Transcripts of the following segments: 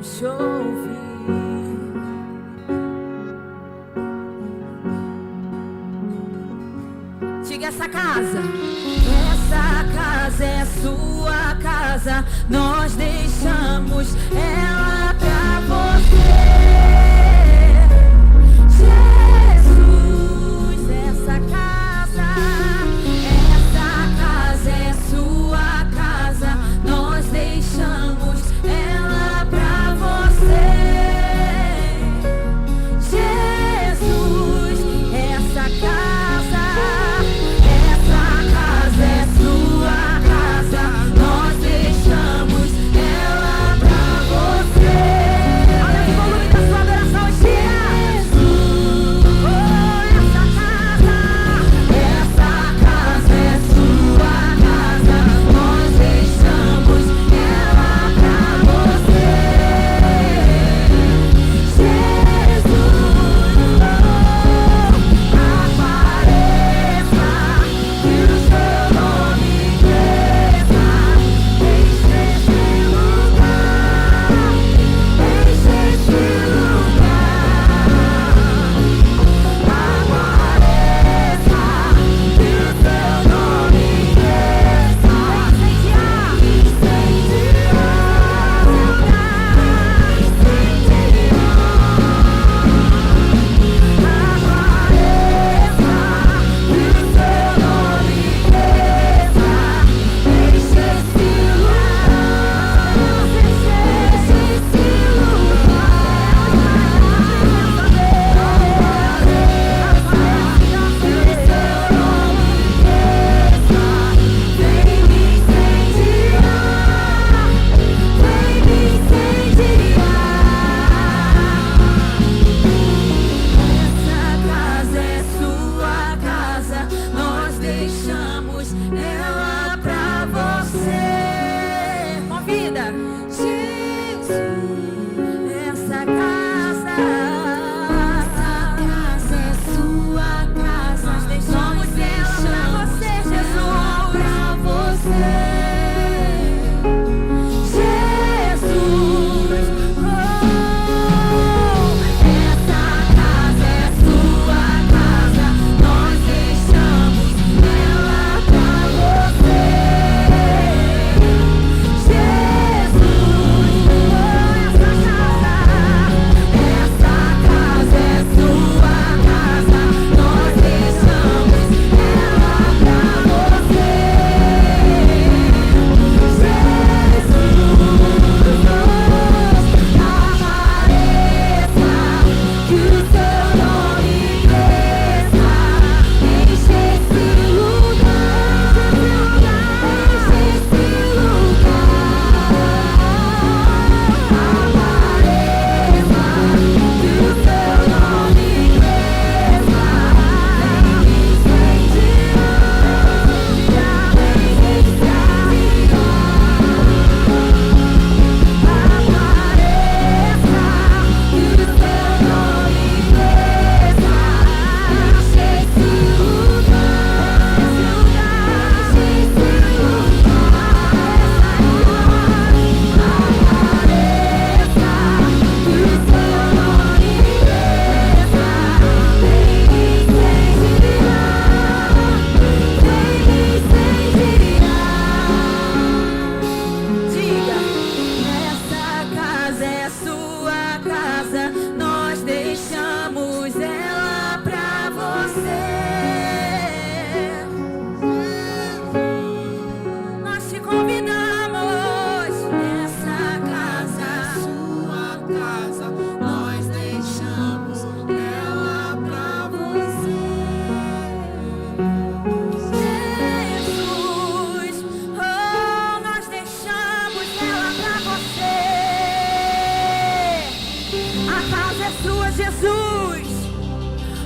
te ouvir. Diga: essa casa é sua casa, nós deixamos ela pra você. Jesus, essa casa é sua casa, nós deixamos ela pra você. Jesus, essa casa é sua casa, nós deixamos ela pra você. Olha o volume da sua adoração, Jesus. Oh, essa casa é sua casa, nós deixamos ela pra você. Jesus, apareça, que o seu nome cresça, enche esse lugar, enche esse lugar. Apareça, que o seu nome cresça, incendiar,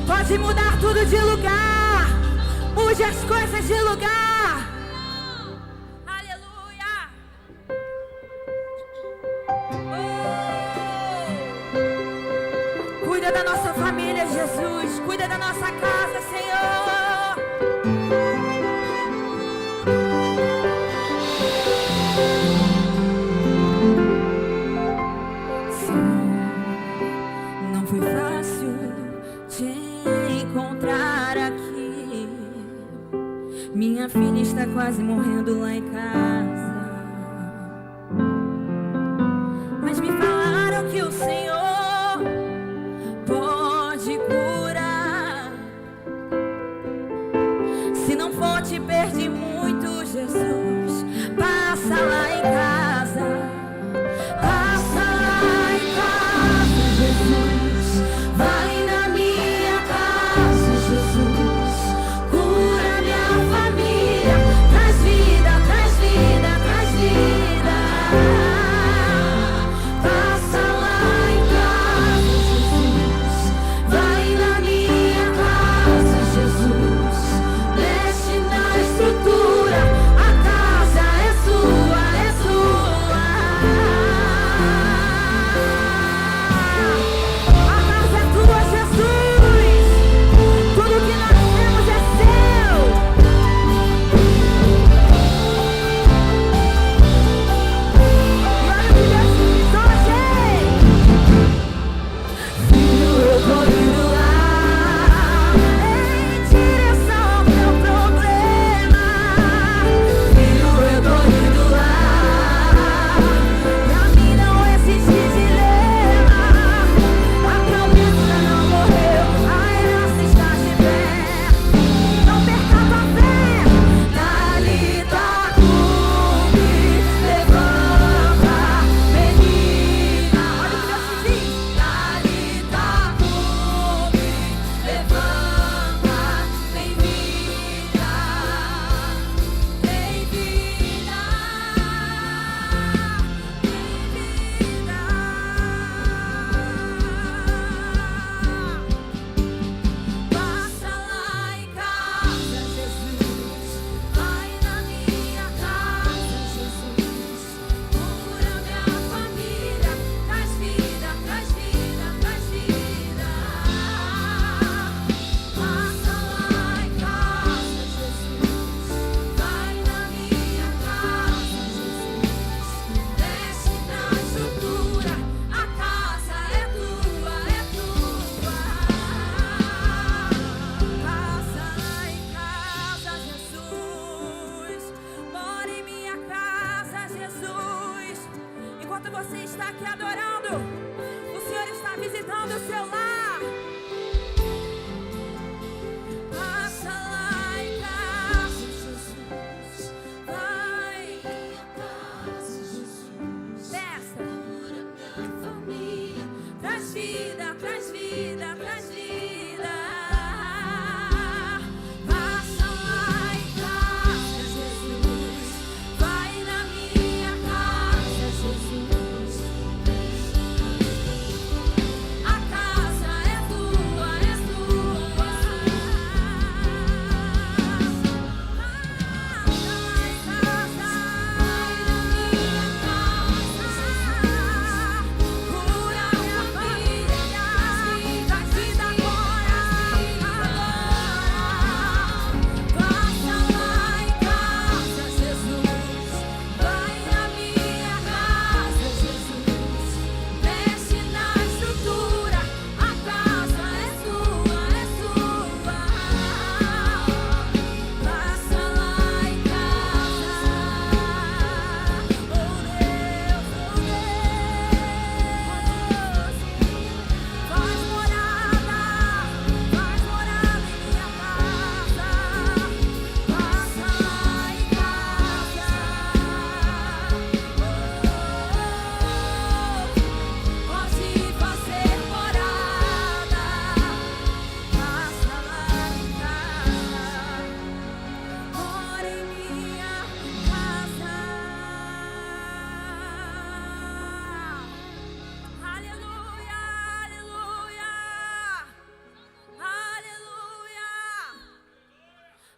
pode mudar tudo de lugar. Mude as coisas de lugar. Aleluia. Oh. Cuida da nossa família, Jesus. Cuida da nossa casa, Senhor. você está aqui adorando, o Senhor está visitando o seu lar. Passa lá em casa, Jesus. Vai em casa, Jesus. Peça. Traz vida, traz vida, traz vida.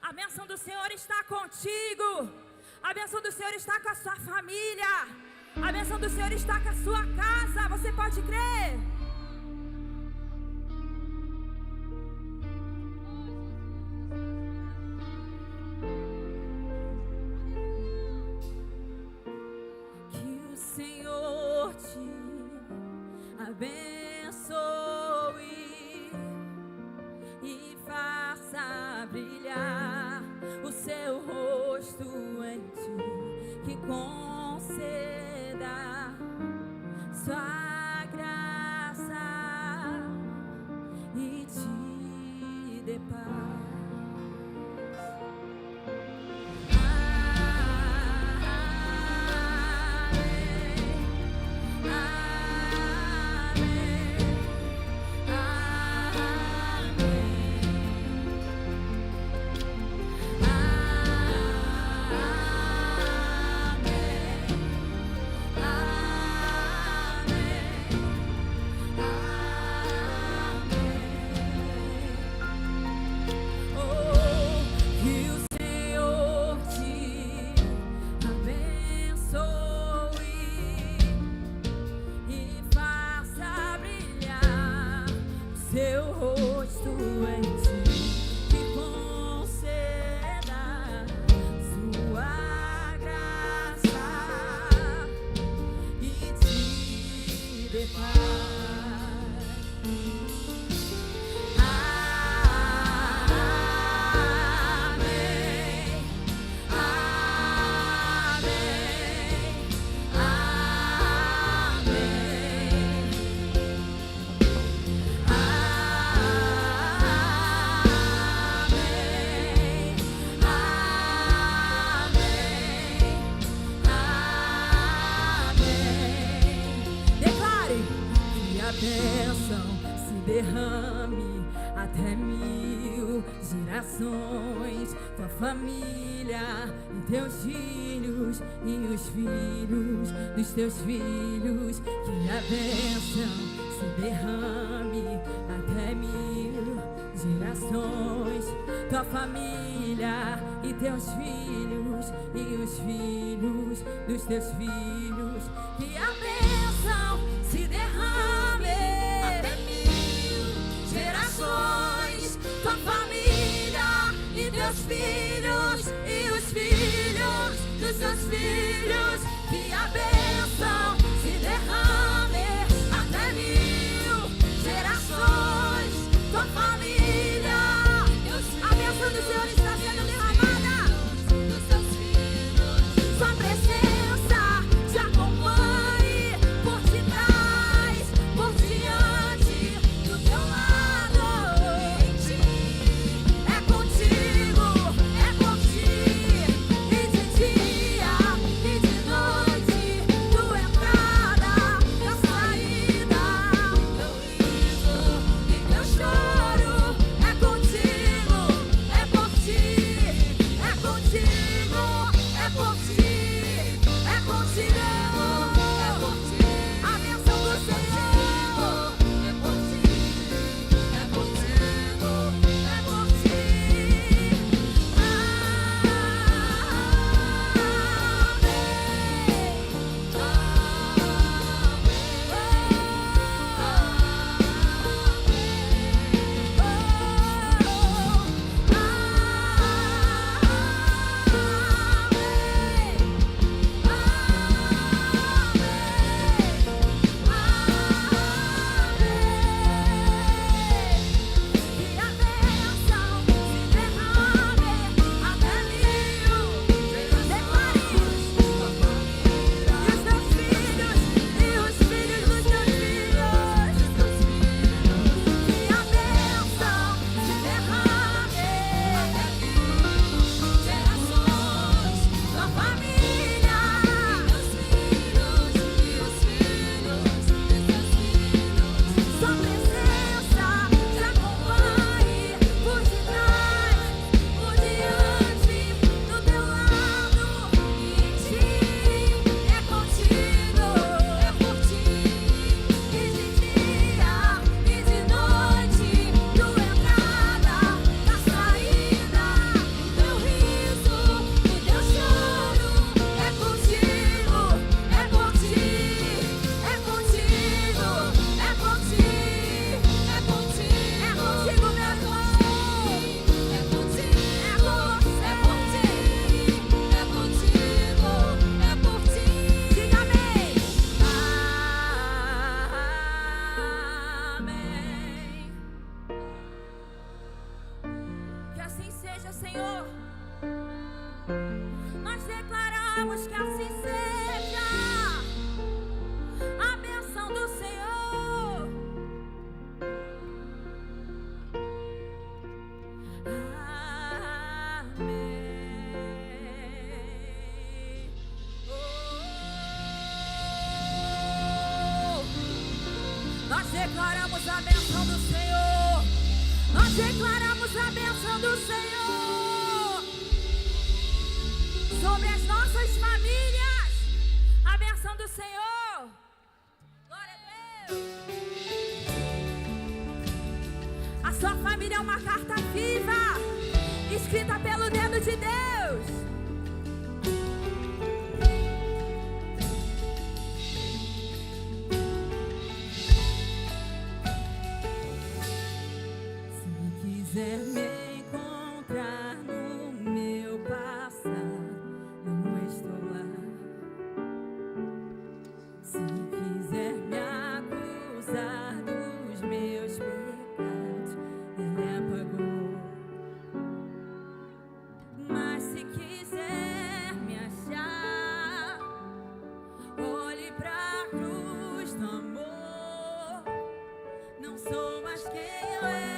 A bênção do Senhor está contigo. A bênção do Senhor está com a sua família. A bênção do Senhor está com a sua casa. Você pode crer? Que o Senhor te abençoe e faça brilhar o seu rosto em ti, que conceda sua graça e te dê paz. Derrame até 1000 gerações, tua família e teus filhos e os filhos dos teus filhos. Que a bênção se derrame até 1000 gerações, tua família e teus filhos e os filhos dos teus filhos. Que a bênção se derrame até 1000 gerações, tua família e teus filhos e os filhos dos seus filhos. Que a bênção se derrame até 1000 gerações, tua família. A bênção do Senhor está sendo derramada dos seus filhos. Sua presença te acompanhe declaramos a bênção do Senhor. Nós declaramos a bênção do Senhor sobre as nossas famílias. A bênção do Senhor. Glória a Deus. A sua família é uma carta viva, escrita pelo dedo de Deus. Quiser me encontrar no meu passado, eu não estou lá. Se quiser me acusar dos meus pecados, Ele apagou. Mas se quiser me achar, olhe pra cruz do amor. Não sou mais quem eu era.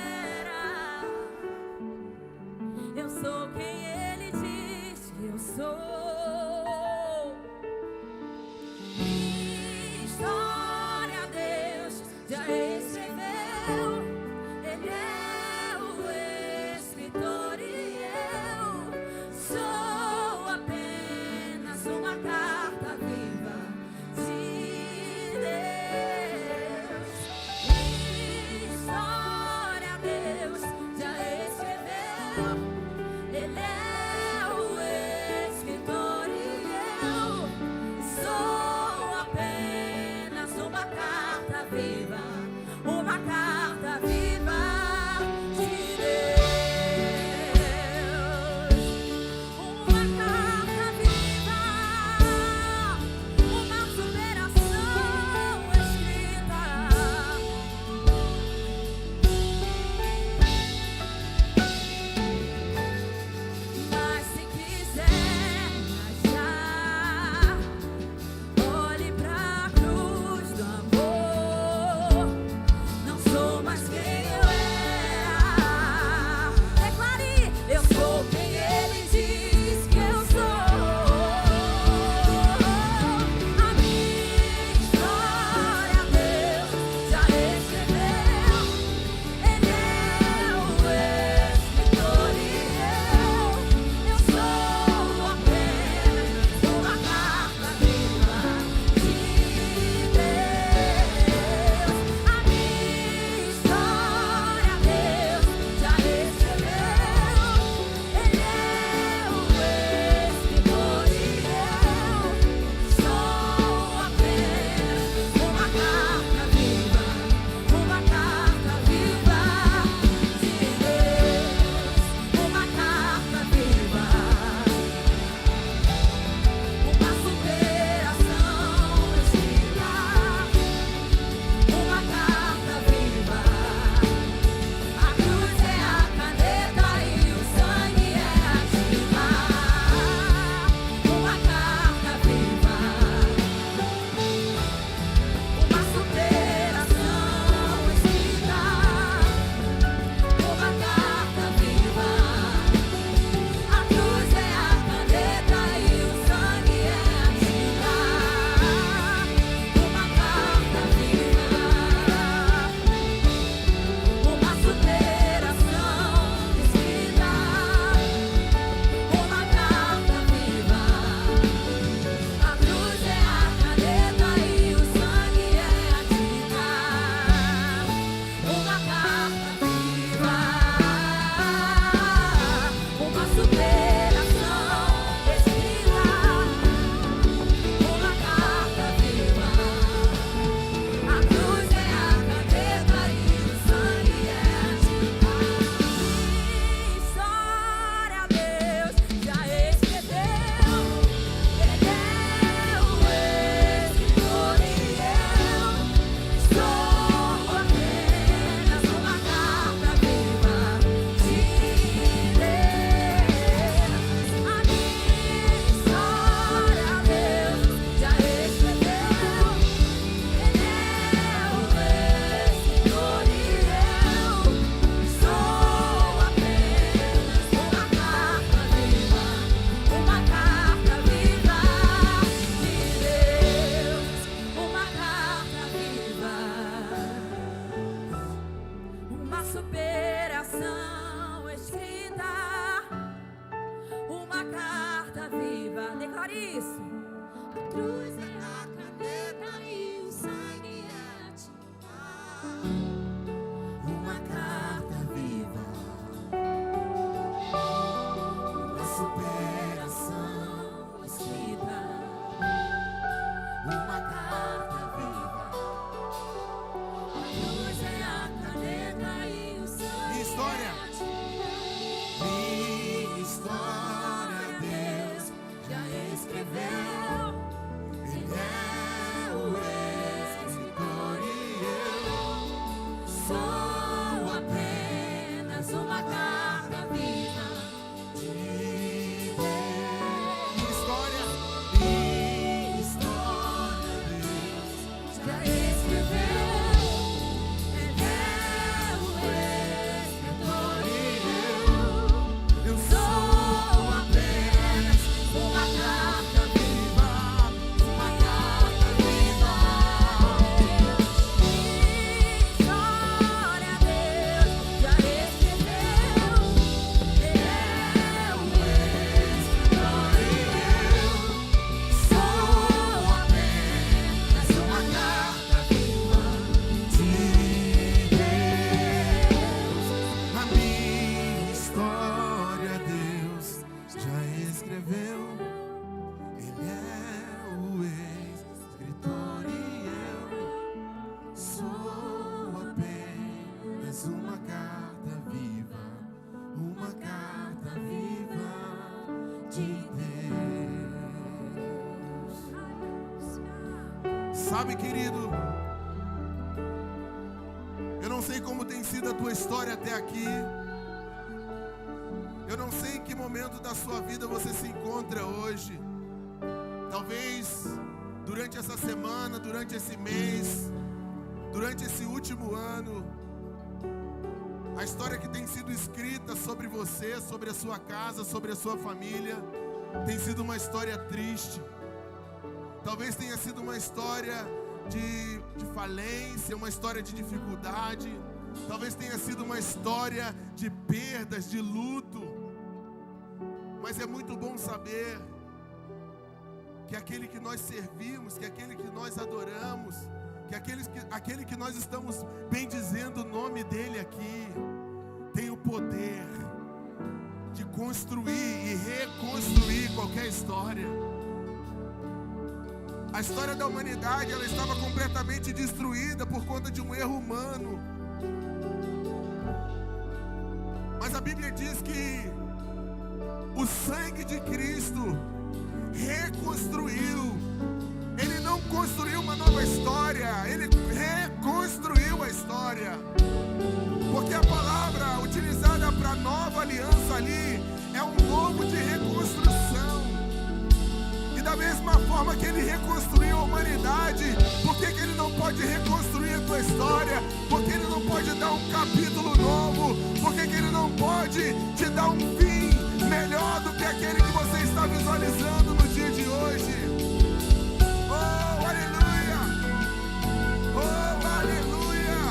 Sabe, querido, eu não sei como tem sido a tua história até aqui. Eu não sei em que momento da sua vida você se encontra hoje. Talvez durante essa semana, durante esse mês, durante esse último ano, a história que tem sido escrita sobre você, sobre a sua casa, sobre a sua família, tem sido uma história triste. Talvez tenha sido uma história de falência, uma história de dificuldade. Talvez tenha sido uma história de perdas, de luto. Mas é muito bom saber que aquele que nós servimos, que aquele que nós adoramos, que aquele que nós estamos bendizendo o nome dele aqui, tem o poder de construir e reconstruir qualquer história. A história da humanidade, ela estava completamente destruída por conta de um erro humano. Mas a Bíblia diz que o sangue de Cristo reconstruiu. Ele não construiu uma nova história, ele reconstruiu a história. Porque a palavra utilizada para nova aliança ali é um novo de reconstrução. E da mesma forma que ele reconstruiu a humanidade, por que ele não pode reconstruir a tua história? Por que ele não pode dar um capítulo novo? Por que ele não pode te dar um fim melhor do que aquele que você está visualizando no dia de hoje? Oh, aleluia! Oh, aleluia!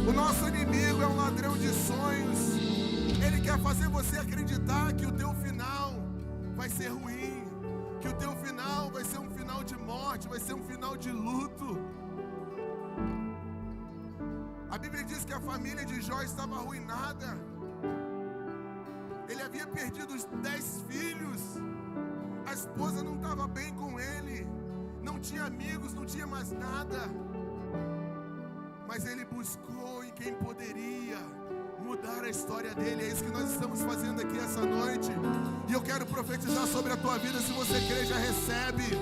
O nosso inimigo é um ladrão de sonhos. Ele quer fazer você acreditar que o teu final vai ser ruim, que o teu final vai ser um final de morte, vai ser um final de luto. A Bíblia diz que a família de Jó estava arruinada. Ele havia perdido os 10 filhos. A esposa não estava bem com ele. Não tinha amigos, não tinha mais nada. Mas ele buscou em quem poderia mudar a história dele. É isso que nós estamos fazendo aqui essa noite. E eu quero profetizar sobre a tua vida. Se você crê, já recebe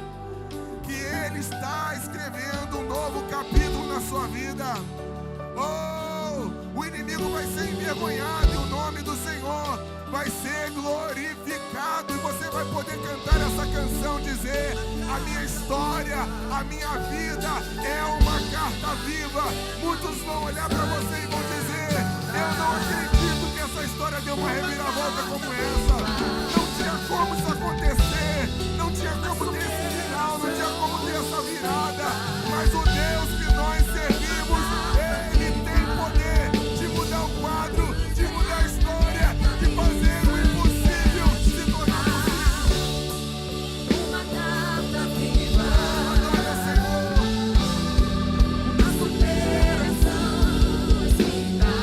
que ele está escrevendo um novo capítulo na sua vida. Oh, o inimigo vai ser envergonhado e o nome do Senhor vai ser glorificado. E você vai poder cantar essa canção, dizer: a minha história, a minha vida é uma carta viva. Muitos vão olhar para você e vão dizer: eu não acredito que essa história deu uma reviravolta como essa. Não tinha como isso acontecer, não tinha como ter esse final, não tinha como ter essa virada. Mas o Deus que nós servimos, ele tem poder de mudar o quadro, de mudar a história, de fazer o impossível se tornar possível. Uma carta viva, Adora, Senhor. a superação escrita.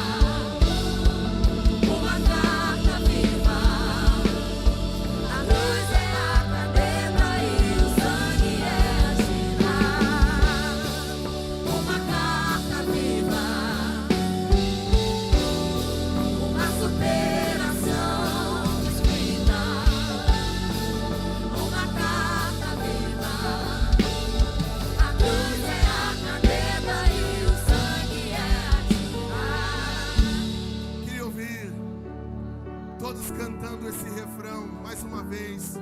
Uma carta viva, a luz é a caneta e o sangue é a tinta. Uma carta viva, uma superação escrita. Uma carta viva, a luz é a caneta e o sangue é a tinta. Queria ouvir todos cantando esse refrão mais uma vez.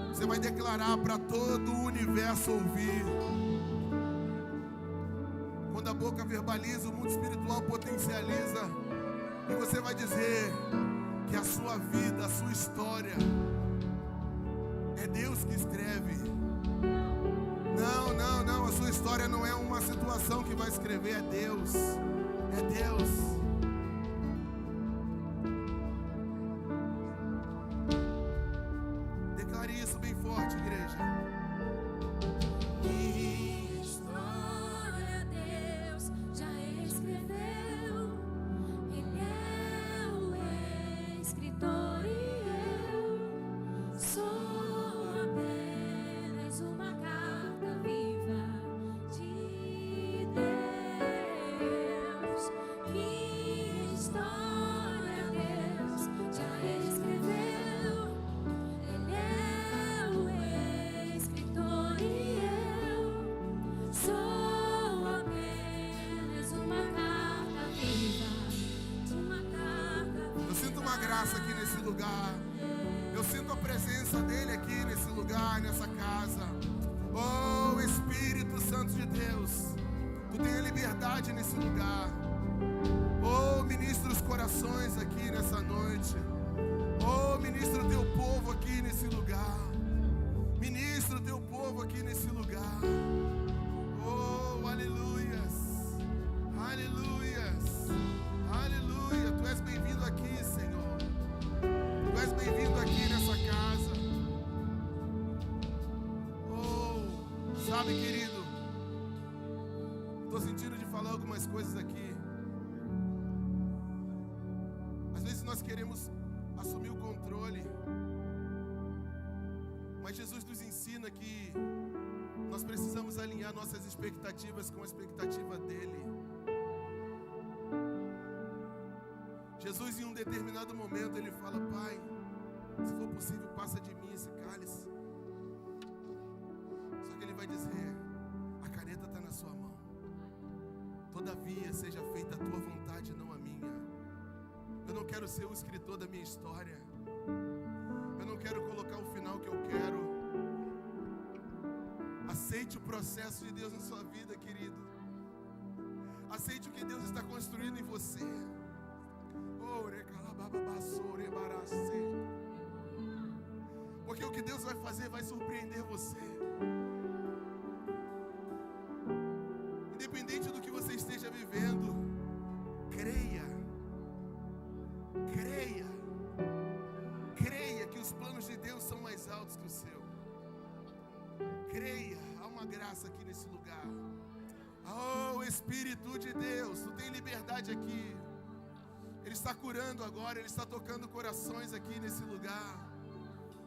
Você vai declarar para todo o universo ouvir. Quando a boca verbaliza, o mundo espiritual potencializa. E você vai dizer que a sua vida, a sua história, é Deus que escreve. Não, não, não. A sua história não é uma situação que vai escrever, é Deus. É Deus. Declare isso bem forte, igreja. Minha história Deus já escreveu. Ele é o escritor e eu sou apenas uma carta viva de Deus. Minha história Deus já escreveu. Ele é o lugar. Eu sinto a presença dele aqui nesse lugar, nessa casa. Oh, Espírito Santo de Deus, tu tem a liberdade nesse lugar. Oh, ministra os corações aqui nessa noite. Oh, ministra o teu povo aqui nesse lugar. Ministra o teu povo aqui nesse lugar. Oh, aleluias, aleluias, aleluia. Tu és bem-vindo aqui, Senhor. Tu és bem-vindo aqui nessa casa. Oh, sabe, querido, estou sentindo de falar algumas coisas aqui. Às vezes nós queremos assumir o controle, mas Jesus nos ensina que nós precisamos alinhar nossas expectativas com a expectativa dele. Jesus, em um determinado momento, ele fala: Pai, se for possível, passa de mim esse cálice. Só que ele vai dizer: a caneta está na sua mão. Todavia, seja feita a tua vontade, não a minha. Eu não quero ser o escritor da minha história. Eu não quero colocar o final que eu quero. Aceite o processo de Deus na sua vida, querido. Aceite o que Deus está construindo em você. Porque o que Deus vai fazer vai surpreender você. Independente do que você esteja vivendo, creia. Creia. Creia que os planos de Deus são mais altos que o seu. Creia, há uma graça aqui nesse lugar. Oh, Espírito de Deus, tu tem liberdade aqui. Ele está curando agora, ele está tocando corações aqui nesse lugar.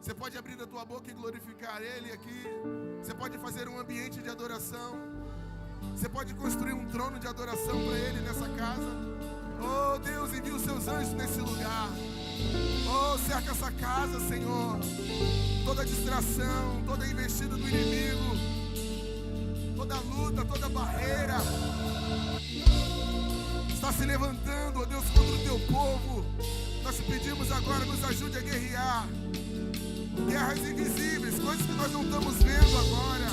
Você pode abrir a tua boca e glorificar ele aqui. Você pode fazer um ambiente de adoração. Você pode construir um trono de adoração para ele nessa casa. Oh, Deus, envia os seus anjos nesse lugar. Oh, cerca essa casa, Senhor. Toda distração, toda investida do inimigo, toda luta, toda barreira está se levantando, ó Deus, contra o teu povo. Nós te pedimos agora, nos ajude a guerrear guerras invisíveis, coisas que nós não estamos vendo agora.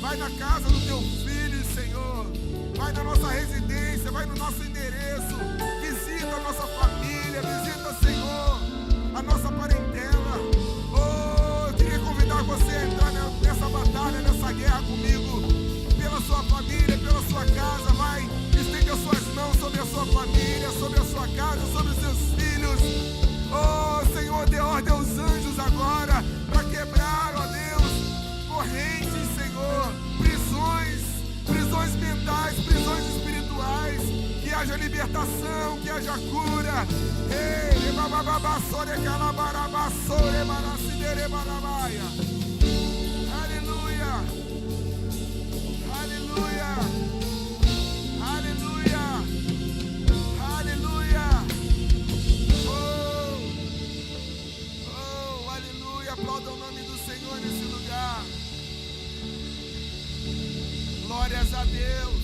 Vai na casa do teu filho, Senhor. Vai na nossa residência, vai no nosso endereço. Visita a nossa família, visita, Senhor, a nossa parentela. Oh, eu queria convidar você a entrar nessa batalha, nessa guerra comigo. Pela sua família, pela sua casa. Vai, estende as suas mãos sobre a sua família, sobre a sua casa, sobre os seus filhos. Oh, Senhor, dê ordem aos anjos agora para quebrar, ó Deus, correntes, Senhor, prisões mentais, prisões espirituais. Que haja libertação, que haja cura. Ei, aleluia, aleluia, aleluia, aleluia. Oh, aleluia. Aplauda o nome do Senhor nesse lugar. Glórias a Deus.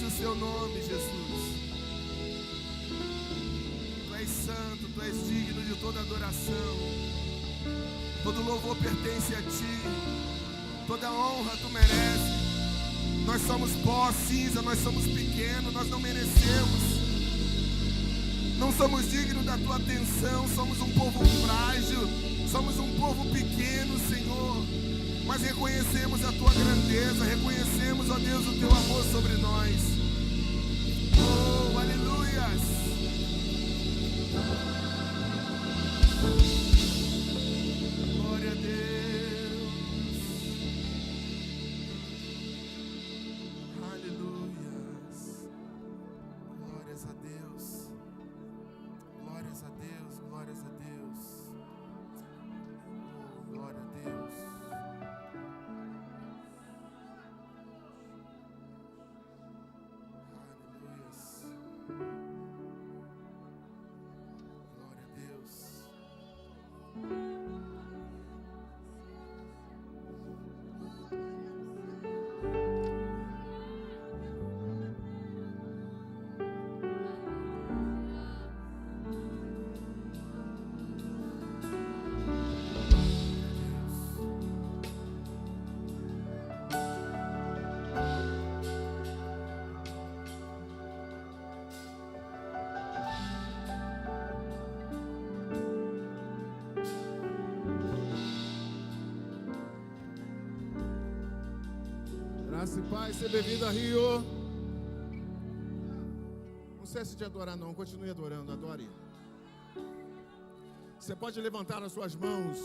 O seu nome, Jesus. Tu és santo, tu és digno de toda adoração. Todo louvor pertence a ti. Toda honra tu mereces. Nós somos pó, cinza, nós somos pequenos, nós não merecemos. Não somos dignos da tua atenção, somos um povo frágil, somos um povo pequeno, Senhor. Mas reconhecemos a tua grandeza, reconhecemos, ó Deus, o teu amor sobre nós. Oh, aleluias. Glória a Deus. Aleluias. Glórias a Deus. Glórias a Deus, glórias a Deus. Oh, glória a Deus. Graça e paz, ser bebida, Rio. Não cesse de adorar não, continue adorando, adore. Você pode levantar as suas mãos.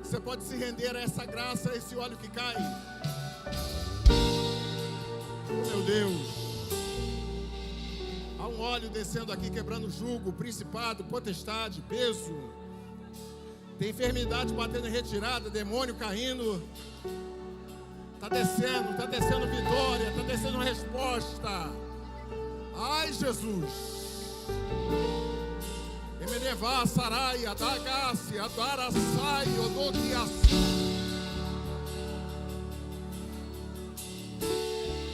Você pode se render a essa graça, a esse óleo que cai. Oh, meu Deus. Há um óleo descendo aqui, quebrando jugo, principado, potestade, peso. Tem enfermidade batendo em retirada, demônio caindo. Está descendo vitória, está descendo resposta. Ai, Jesus. Emenevá, Saraia, Dagasse, Adarasai, Odoquiaçu.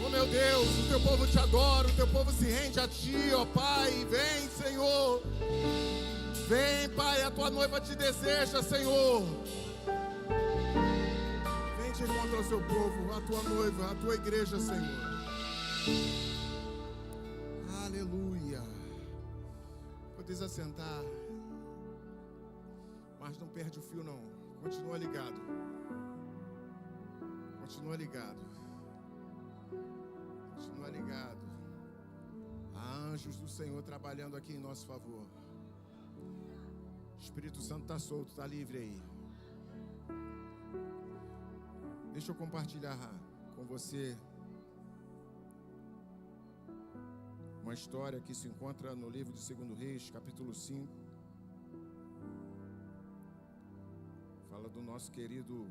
Oh, meu Deus, o teu povo te adora, o teu povo se rende a ti, ó Pai. Vem, Senhor. Vem, Pai, a tua noiva te deseja, Senhor. Vem te encontrar o seu povo, a tua noiva, a tua igreja, Senhor. Aleluia. Podes assentar, mas não perde o fio não. Continua ligado. Continua ligado. Continua ligado. Há anjos do Senhor trabalhando aqui em nosso favor. O Espírito Santo está solto, está livre aí. Deixa eu compartilhar com você uma história que se encontra no livro de 2 Reis, capítulo 5. Fala do nosso querido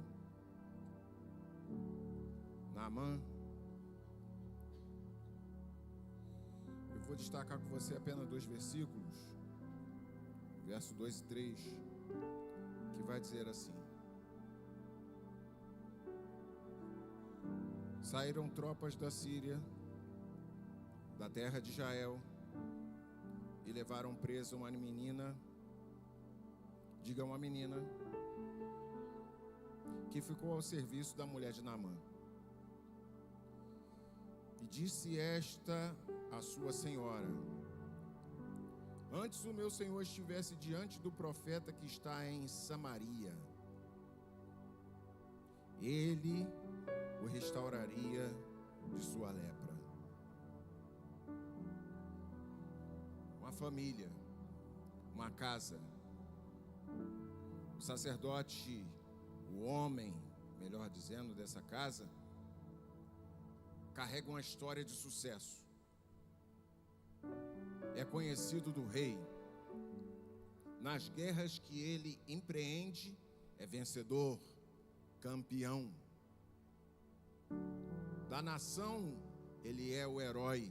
Naamã. Eu vou destacar com você apenas 2 versículos, verso 2 e 3, que vai dizer assim: saíram tropas da Síria, da terra de Israel, e levaram presa uma menina, diga uma menina, que ficou ao serviço da mulher de Naamã. E disse esta a sua senhora: antes o meu senhor estivesse diante do profeta que está em Samaria, ele o restauraria de sua lepra. Uma família, uma casa, o sacerdote, o homem, melhor dizendo, dessa casa, carrega uma história de sucesso. É conhecido do rei. Nas guerras que ele empreende, é vencedor, campeão. Da nação, ele é o herói.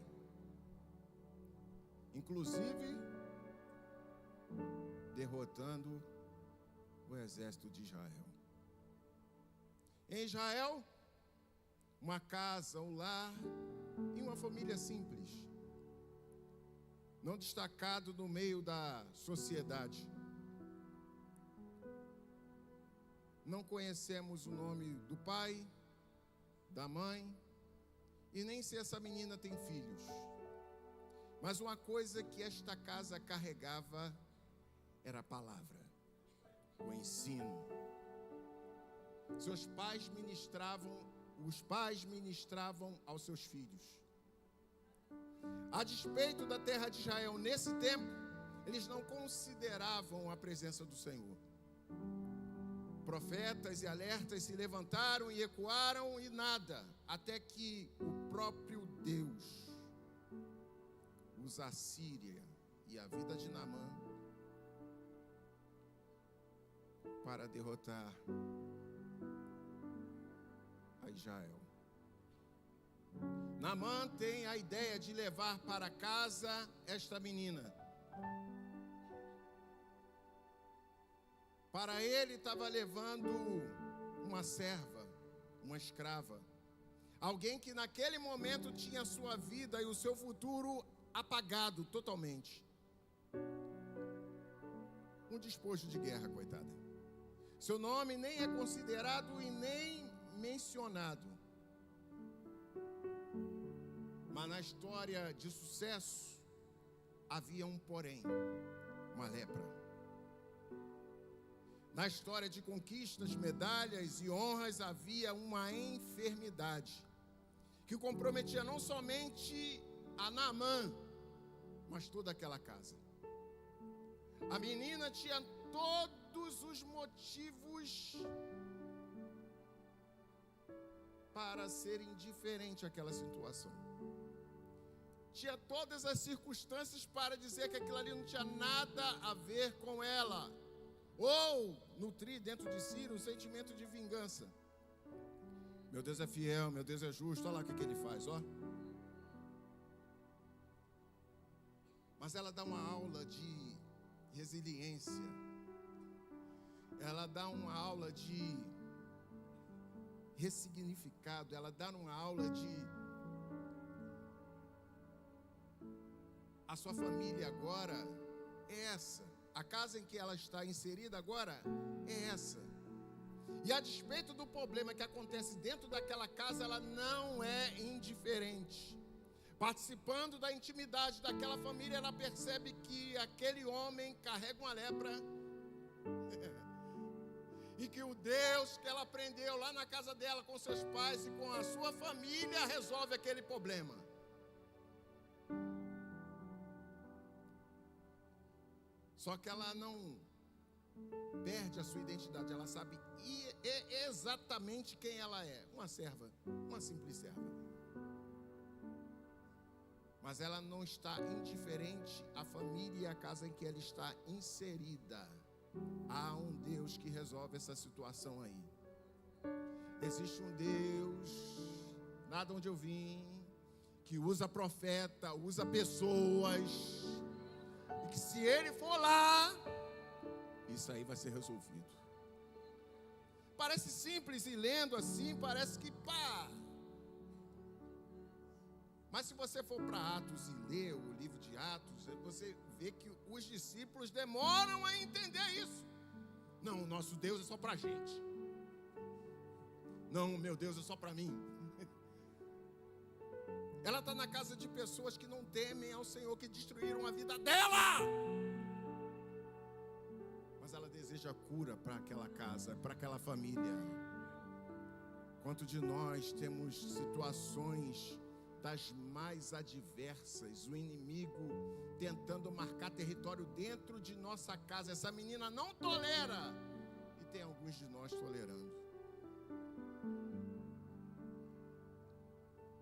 Inclusive, derrotando o exército de Israel. Em Israel, uma casa, um lar e uma família simples, não destacado no meio da sociedade. Não conhecemos o nome do pai, da mãe, e nem se essa menina tem filhos. Mas uma coisa que esta casa carregava era a palavra, o ensino. Os pais ministravam aos seus filhos. A despeito da terra de Israel, nesse tempo, eles não consideravam a presença do Senhor. Profetas e alertas se levantaram e ecoaram e nada, até que o próprio Deus usa a Síria e a vida de Naamã para derrotar a Israel. Naamã tem a ideia de levar para casa esta menina. Para ele estava levando uma serva, uma escrava, alguém que naquele momento tinha sua vida e o seu futuro apagado totalmente. Um despojo de guerra, coitada. Seu nome nem é considerado e nem mencionado. Mas na história de sucesso havia um porém, uma lepra. Na história de conquistas, medalhas e honras, havia uma enfermidade que comprometia não somente a Naamã, mas toda aquela casa. A menina tinha todos os motivos para ser indiferente àquela situação. Tinha todas as circunstâncias para dizer que aquilo ali não tinha nada a ver com ela. Ou nutrir dentro de si um sentimento de vingança. Meu Deus é fiel, meu Deus é justo, olha lá o que ele faz, ó. Mas ela dá uma aula de resiliência. Ela dá uma aula de ressignificado. Ela dá uma aula de... A sua família agora é essa. A casa em que ela está inserida agora é essa. E a despeito do problema que acontece dentro daquela casa, ela não é indiferente. Participando da intimidade daquela família, ela percebe que aquele homem carrega uma lepra. E que o Deus que ela aprendeu lá na casa dela com seus pais e com a sua família resolve aquele problema. Só que ela não perde a sua identidade, ela sabe exatamente quem ela é. Uma serva, uma simples serva. Mas ela não está indiferente à família e à casa em que ela está inserida. Há um Deus que resolve essa situação aí. Existe um Deus, lá de onde eu vim, que usa profeta, usa pessoas, e que se ele for lá, isso aí vai ser resolvido. Parece simples e lendo assim, parece que pá. Mas se você for para Atos e ler o livro de Atos, você vê que os discípulos demoram a entender isso. Não, o nosso Deus é só para a gente. Não, meu Deus é só para mim. Ela está na casa de pessoas que não temem ao Senhor, que destruíram a vida dela. Mas ela deseja cura para aquela casa, para aquela família. Quanto de nós temos situações das mais adversas, o inimigo tentando marcar território dentro de nossa casa. Essa menina não tolera, e tem alguns de nós tolerando.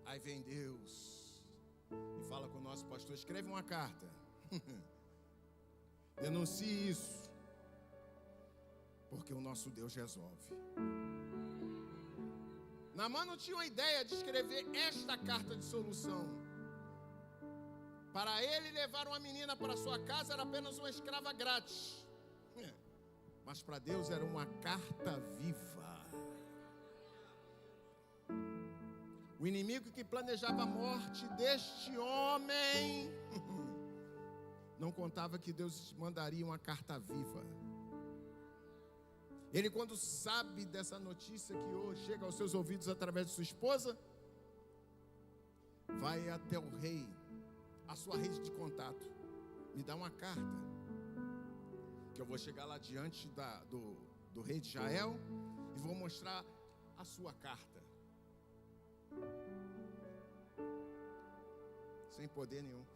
Aí vem Deus e fala com o nosso pastor: escreve uma carta, denuncie isso, porque o nosso Deus resolve. Naamã não tinha uma ideia de escrever esta carta de solução. Para ele, levar uma menina para sua casa era apenas uma escrava grátis. Mas para Deus era uma carta viva. O inimigo que planejava a morte deste homem não contava que Deus mandaria uma carta viva. Ele, quando sabe dessa notícia que hoje chega aos seus ouvidos através de sua esposa, vai até o rei, a sua rede de contato. Me dá uma carta, que eu vou chegar lá diante do rei de Israel e vou mostrar a sua carta. Sem poder nenhum.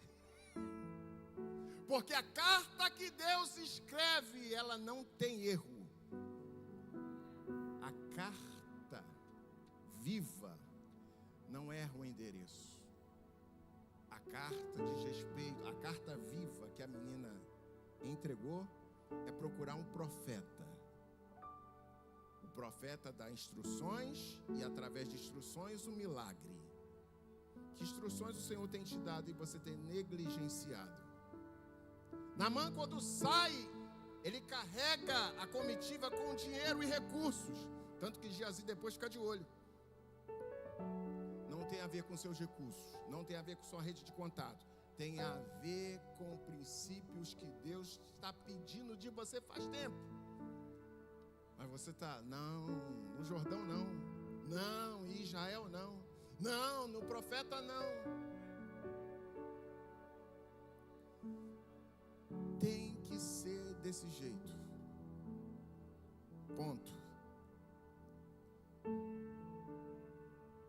Porque a carta que Deus escreve, ela não tem erro. A carta viva não erra o endereço. A carta de respeito, a carta viva que a menina entregou é procurar um profeta. O profeta dá instruções e através de instruções o milagre. Que instruções o Senhor tem te dado e você tem negligenciado? Naamã, quando sai, ele carrega a comitiva com dinheiro e recursos. Tanto que Geazi depois fica de olho. Não tem a ver com seus recursos, não tem a ver com sua rede de contato. Tem a ver com princípios que Deus está pedindo de você faz tempo. Mas você está, não, no Jordão não. Não, em Israel não. Não, no profeta não. Tem que ser desse jeito. Ponto.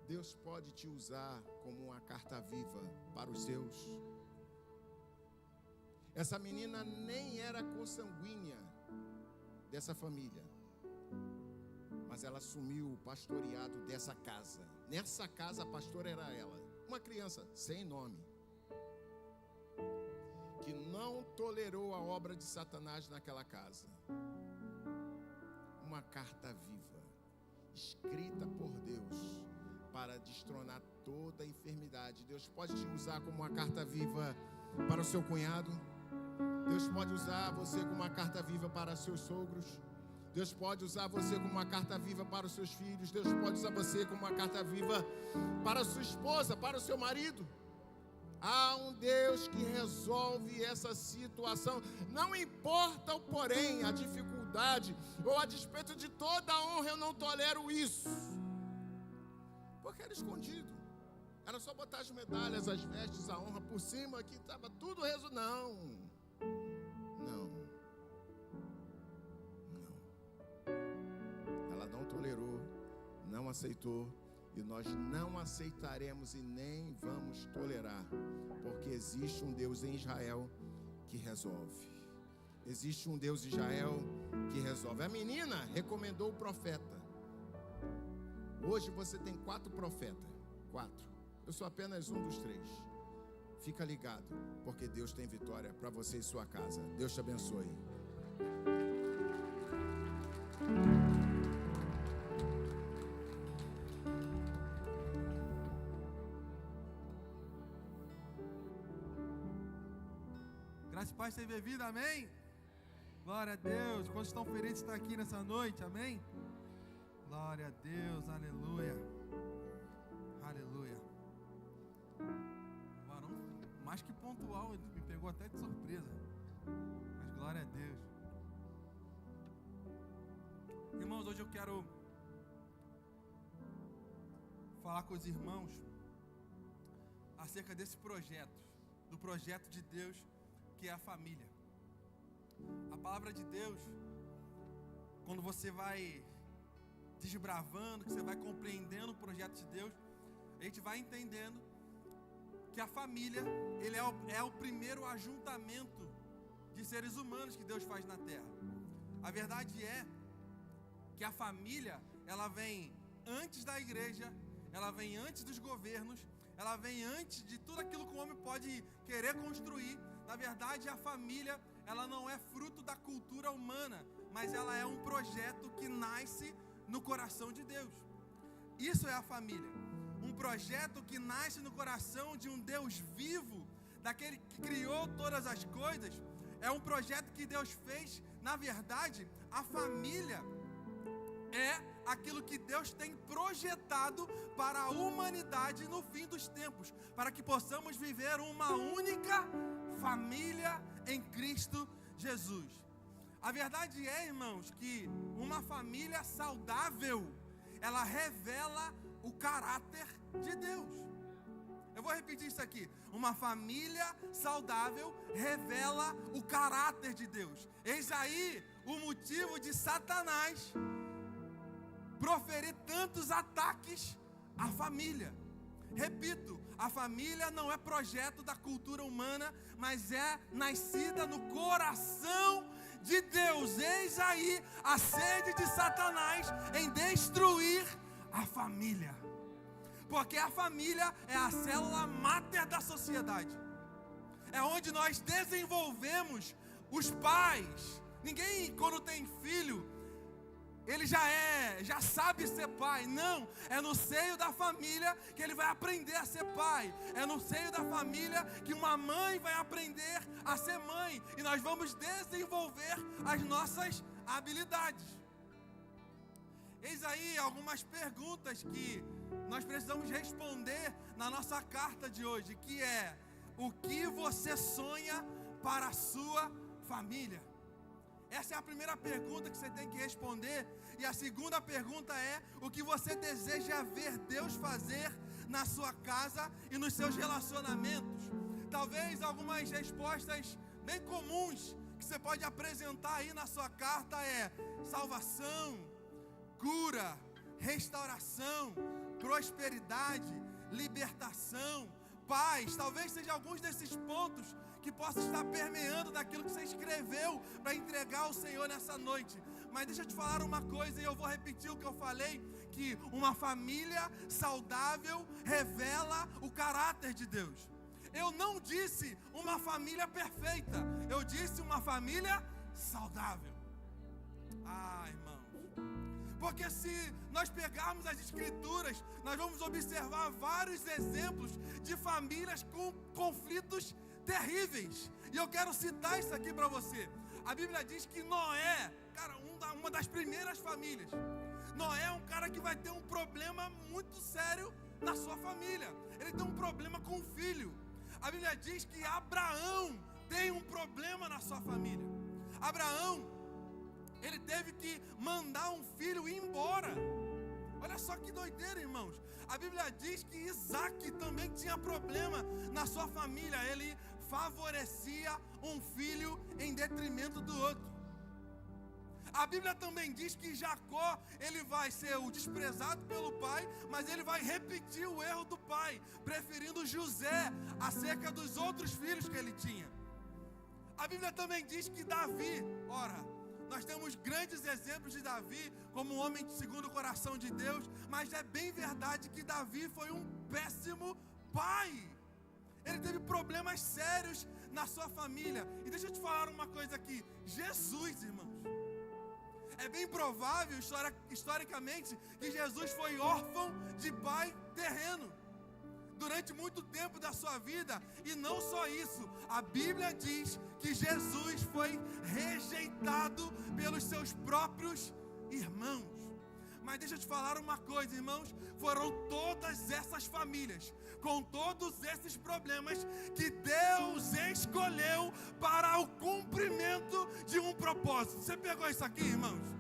Deus pode te usar como uma carta viva para os seus. Essa menina nem era consanguínea dessa família, mas ela assumiu o pastoreado dessa casa. Nessa casa a pastora era ela, uma criança sem nome, que não tolerou a obra de Satanás naquela casa. Uma carta viva, escrita por Deus, para destronar toda a enfermidade. Deus pode te usar como uma carta viva para o seu cunhado. Deus pode usar você como uma carta viva para seus sogros. Deus pode usar você como uma carta viva para os seus filhos. Deus pode usar você como uma carta viva para a sua esposa, para o seu marido. Há um Deus que resolve essa situação. Não importa o porém, a dificuldade, ou a despeito de toda a honra, eu não tolero isso. Porque era escondido. Era só botar as medalhas, as vestes, a honra por cima, que estava tudo resolvido. Não. Ela não tolerou, não aceitou, e nós não aceitaremos e nem vamos tolerar, porque existe um Deus em Israel que resolve. Existe um Deus em Israel que resolve. A menina recomendou o profeta. Hoje você tem 4 profetas. 4. Eu sou apenas um dos 3. Fica ligado, porque Deus tem vitória para você e sua casa. Deus te abençoe. Graça e paz seja vida, amém? Glória a Deus. Quantos estão feridos estão aqui nessa noite, amém? Glória a Deus, aleluia. Aleluia. Varão mais que pontual, me pegou até de surpresa. Mas glória a Deus. Irmãos, hoje eu quero falar com os irmãos acerca desse projeto, do projeto de Deus, que é a família. A palavra de Deus, quando você vai desbravando, que você vai compreendendo o projeto de Deus, a gente vai entendendo que a família, ele é o primeiro ajuntamento de seres humanos que Deus faz na terra. A verdade é que a família, ela vem antes da igreja, ela vem antes dos governos, ela vem antes de tudo aquilo que o homem pode querer construir. Na verdade, a família, ela não é fruto da cultura humana, mas ela é um projeto que nasce no coração de Deus. Isso é a família. Um projeto que nasce no coração de um Deus vivo, daquele que criou todas as coisas. É um projeto que Deus fez. Na verdade, a família é aquilo que Deus tem projetado para a humanidade no fim dos tempos, para que possamos viver uma única família em Cristo Jesus. A verdade é, irmãos, que uma família saudável, ela revela o caráter de Deus. Eu vou repetir isso aqui. Uma família saudável revela o caráter de Deus. Eis aí o motivo de Satanás proferir tantos ataques à família. Repito, a família não é projeto da cultura humana, mas é nascida no coração de Deus. Eis aí a sede de Satanás em destruir a família. Porque a família é a célula máter da sociedade. É onde nós desenvolvemos os pais. Ninguém, quando tem filho, ele já sabe ser pai. Não, é no seio da família que ele vai aprender a ser pai. É no seio da família que uma mãe vai aprender a ser mãe. E nós vamos desenvolver as nossas habilidades. Eis aí algumas perguntas que nós precisamos responder na nossa carta de hoje, que é: o que você sonha para a sua família? Essa é a primeira pergunta que você tem que responder. E a segunda pergunta é: o que você deseja ver Deus fazer na sua casa e nos seus relacionamentos? Talvez algumas respostas bem comuns que você pode apresentar aí na sua carta é salvação, cura, restauração, prosperidade, libertação, paz. Talvez seja alguns desses pontos que possam estar permeando daquilo que você escreveu para entregar ao Senhor nessa noite. Mas deixa eu te falar uma coisa, e eu vou repetir o que eu falei, que uma família saudável revela o caráter de Deus. Eu não disse uma família perfeita, eu disse uma família saudável. Irmãos, porque se nós pegarmos as escrituras, nós vamos observar vários exemplos de famílias com conflitos terríveis. E eu quero citar isso aqui para você. A Bíblia diz que Noé, cara, uma das primeiras famílias, Noé é um cara que vai ter um problema muito sério na sua família. Ele tem um problema com o filho. A Bíblia diz que Abraão tem um problema na sua família. Abraão, ele teve que mandar um filho ir embora. Olha só que doideira, irmãos. A Bíblia diz que Isaac também tinha problema na sua família. Ele favorecia um filho em detrimento do outro. A Bíblia também diz que Jacó, ele vai ser o desprezado pelo pai, mas ele vai repetir o erro do pai, preferindo José acerca dos outros filhos que ele tinha. A Bíblia também diz que Davi, ora, nós temos grandes exemplos de Davi como um homem segundo o coração de Deus, mas é bem verdade que Davi foi um péssimo pai. Ele teve problemas sérios na sua família. E deixa eu te falar uma coisa aqui. Jesus, irmãos, é bem provável, historicamente, que Jesus foi órfão de pai terreno durante muito tempo da sua vida. E não só isso, a Bíblia diz que Jesus foi rejeitado pelos seus próprios irmãos. Mas deixa eu te falar uma coisa, irmãos, foram todas essas famílias, com todos esses problemas, que Deus escolheu para o cumprimento de um propósito. Você pegou isso aqui, irmãos?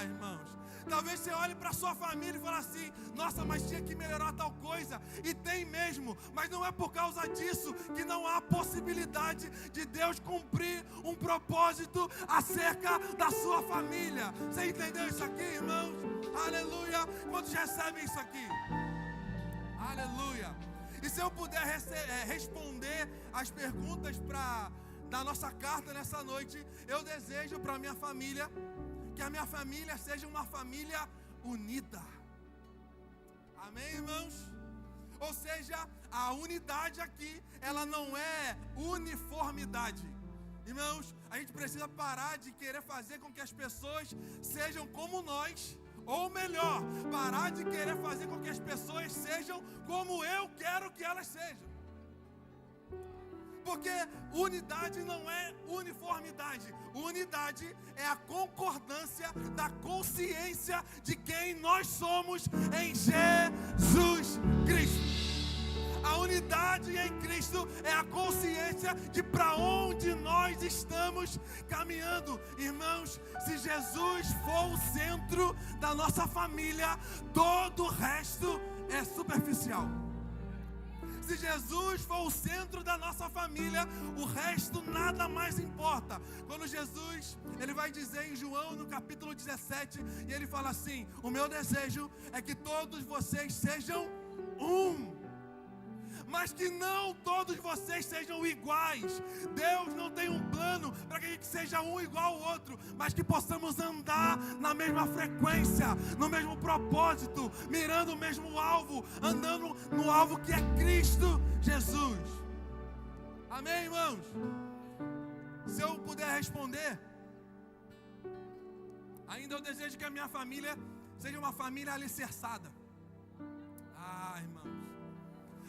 Irmãos, talvez você olhe para sua família e fale assim: nossa, mas tinha que melhorar tal coisa. E tem mesmo, mas não é por causa disso que não há possibilidade de Deus cumprir um propósito acerca da sua família. Você entendeu isso aqui, irmãos? Aleluia. Quantos recebem isso aqui? Aleluia. E se eu puder responder as perguntas da nossa carta nessa noite, eu desejo para a minha família que a minha família seja uma família unida. Amém, irmãos? Ou seja, a unidade aqui, ela não é uniformidade. Irmãos, a gente precisa parar de querer fazer com que as pessoas sejam como nós. Ou melhor, parar de querer fazer com que as pessoas sejam como eu quero que elas sejam. Porque unidade não é uniformidade. Unidade é a concordância da consciência de quem nós somos em Jesus Cristo. A unidade em Cristo é a consciência de para onde nós estamos caminhando. Irmãos, se Jesus for o centro da nossa família, todo o resto é superficial. Se Jesus for o centro da nossa família, o resto nada mais importa. Quando Jesus, ele vai dizer em João no capítulo 17, e ele fala assim: o meu desejo é que todos vocês sejam um, mas que não todos vocês sejam iguais. Deus não tem um plano para que a gente seja um igual ao outro, mas que possamos andar na mesma frequência, no mesmo propósito, mirando o mesmo alvo, andando no alvo que é Cristo Jesus. Amém, irmãos? Se eu puder responder, ainda eu desejo que a minha família seja uma família alicerçada. Irmãos,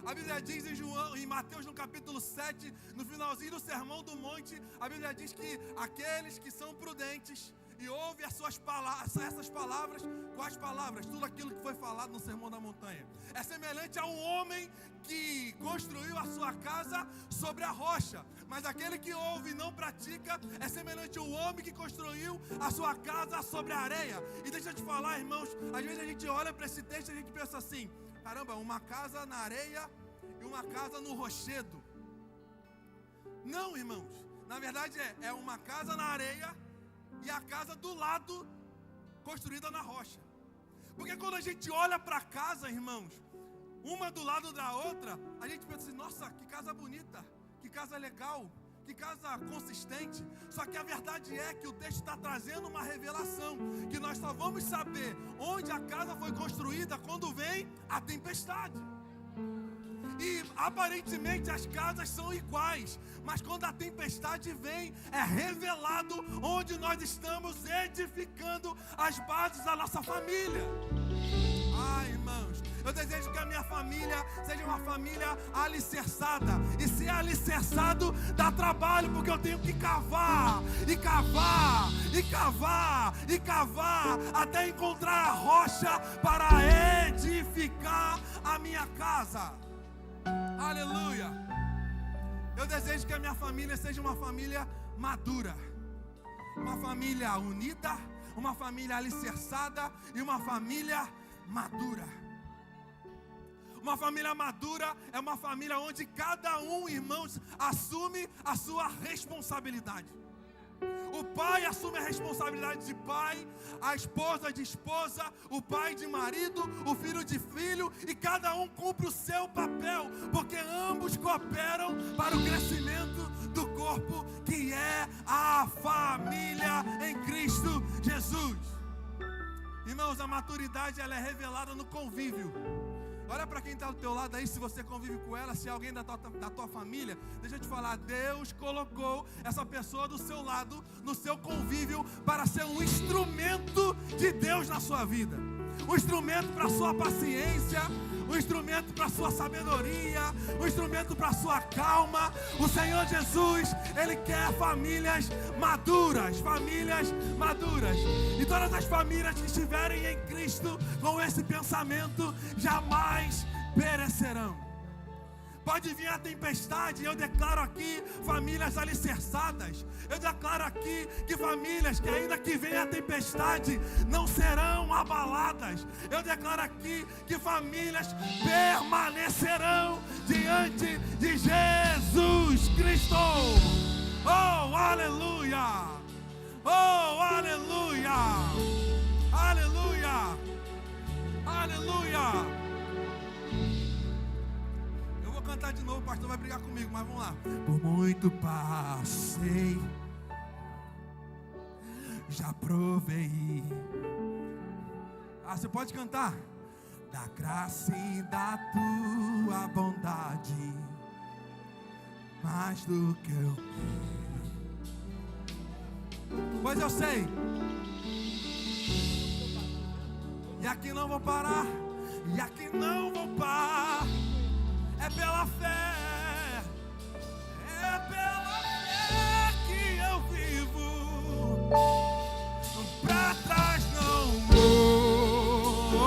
a Bíblia diz em Mateus no capítulo 7, no finalzinho do Sermão do Monte, a Bíblia diz que aqueles que são prudentes e ouvem essas palavras, quais palavras? Tudo aquilo que foi falado no Sermão da Montanha. É semelhante a um homem que construiu a sua casa sobre a rocha, mas aquele que ouve e não pratica é semelhante ao homem que construiu a sua casa sobre a areia. E deixa eu te falar, irmãos, às vezes a gente olha para esse texto e a gente pensa assim: caramba, uma casa na areia e uma casa no rochedo. Não, irmãos, Na verdade é uma casa na areia e a casa do lado construída na rocha. Porque quando a gente olha para a casa, irmãos, uma do lado da outra, a gente pensa assim, nossa, que casa bonita, que casa legal, que casa consistente. Só que a verdade é que o texto está trazendo uma revelação, que nós só vamos saber onde a casa foi construída quando vem a tempestade. E aparentemente as casas são iguais, mas quando a tempestade vem, é revelado onde nós estamos edificando as bases da nossa família. Ai, irmãos, eu desejo que a minha família seja uma família alicerçada. E ser alicerçado dá trabalho, porque eu tenho que cavar, e cavar, e cavar, e cavar, até encontrar a rocha para edificar a minha casa. Aleluia. Eu desejo que a minha família seja uma família madura, uma família unida, uma família alicerçada e uma família madura. Uma família madura é uma família onde cada um, irmãos, assume a sua responsabilidade. O pai assume a responsabilidade de pai, a esposa de esposa, o pai de marido, o filho de filho, e cada um cumpre o seu papel, porque ambos cooperam para o crescimento do corpo, que é a família em Cristo Jesus. Irmãos, a maturidade ela é revelada no convívio. Olha para quem está do teu lado aí, se você convive com ela, se é alguém da tua família, deixa eu te falar, Deus colocou essa pessoa do seu lado, no seu convívio, para ser um instrumento de Deus na sua vida. Um instrumento para a sua paciência, um instrumento para a sua sabedoria, um instrumento para a sua calma. O Senhor Jesus, Ele quer famílias maduras, famílias maduras. E todas as famílias que estiverem em Cristo com esse pensamento jamais perecerão. Pode vir a tempestade, eu declaro aqui famílias alicerçadas. Eu declaro aqui que famílias que ainda que venha a tempestade não serão abaladas. Eu declaro aqui que famílias permanecerão diante de Jesus Cristo. Oh, aleluia! Oh, aleluia! Aleluia! Aleluia! Cantar de novo, o pastor vai brigar comigo, mas vamos lá. Por muito passei, já provei. Você pode cantar. Da graça e da tua bondade, mais do que eu quero. Pois eu sei. E aqui não vou parar, e aqui não vou parar. É pela fé, é pela fé que eu vivo. Pra trás não vou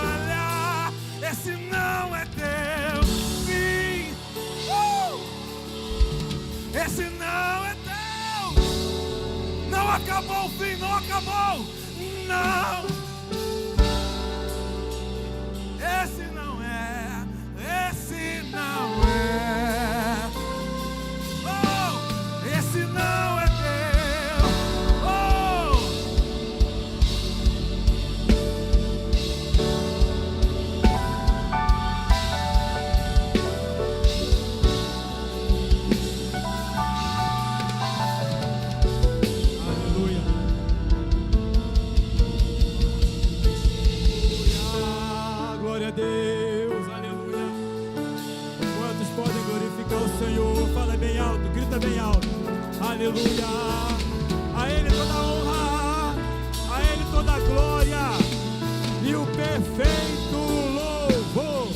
olhar. Esse não é teu fim. Esse não é teu. Não acabou o fim, não acabou. Não. Esse não é. Esse não é. Oh, esse não é teu. Oh. Aleluia. Glória a Deus. Aleluia. Podem glorificar o Senhor, fala bem alto, grita bem alto, aleluia, a Ele toda a honra, a Ele toda a glória, e o perfeito louvor,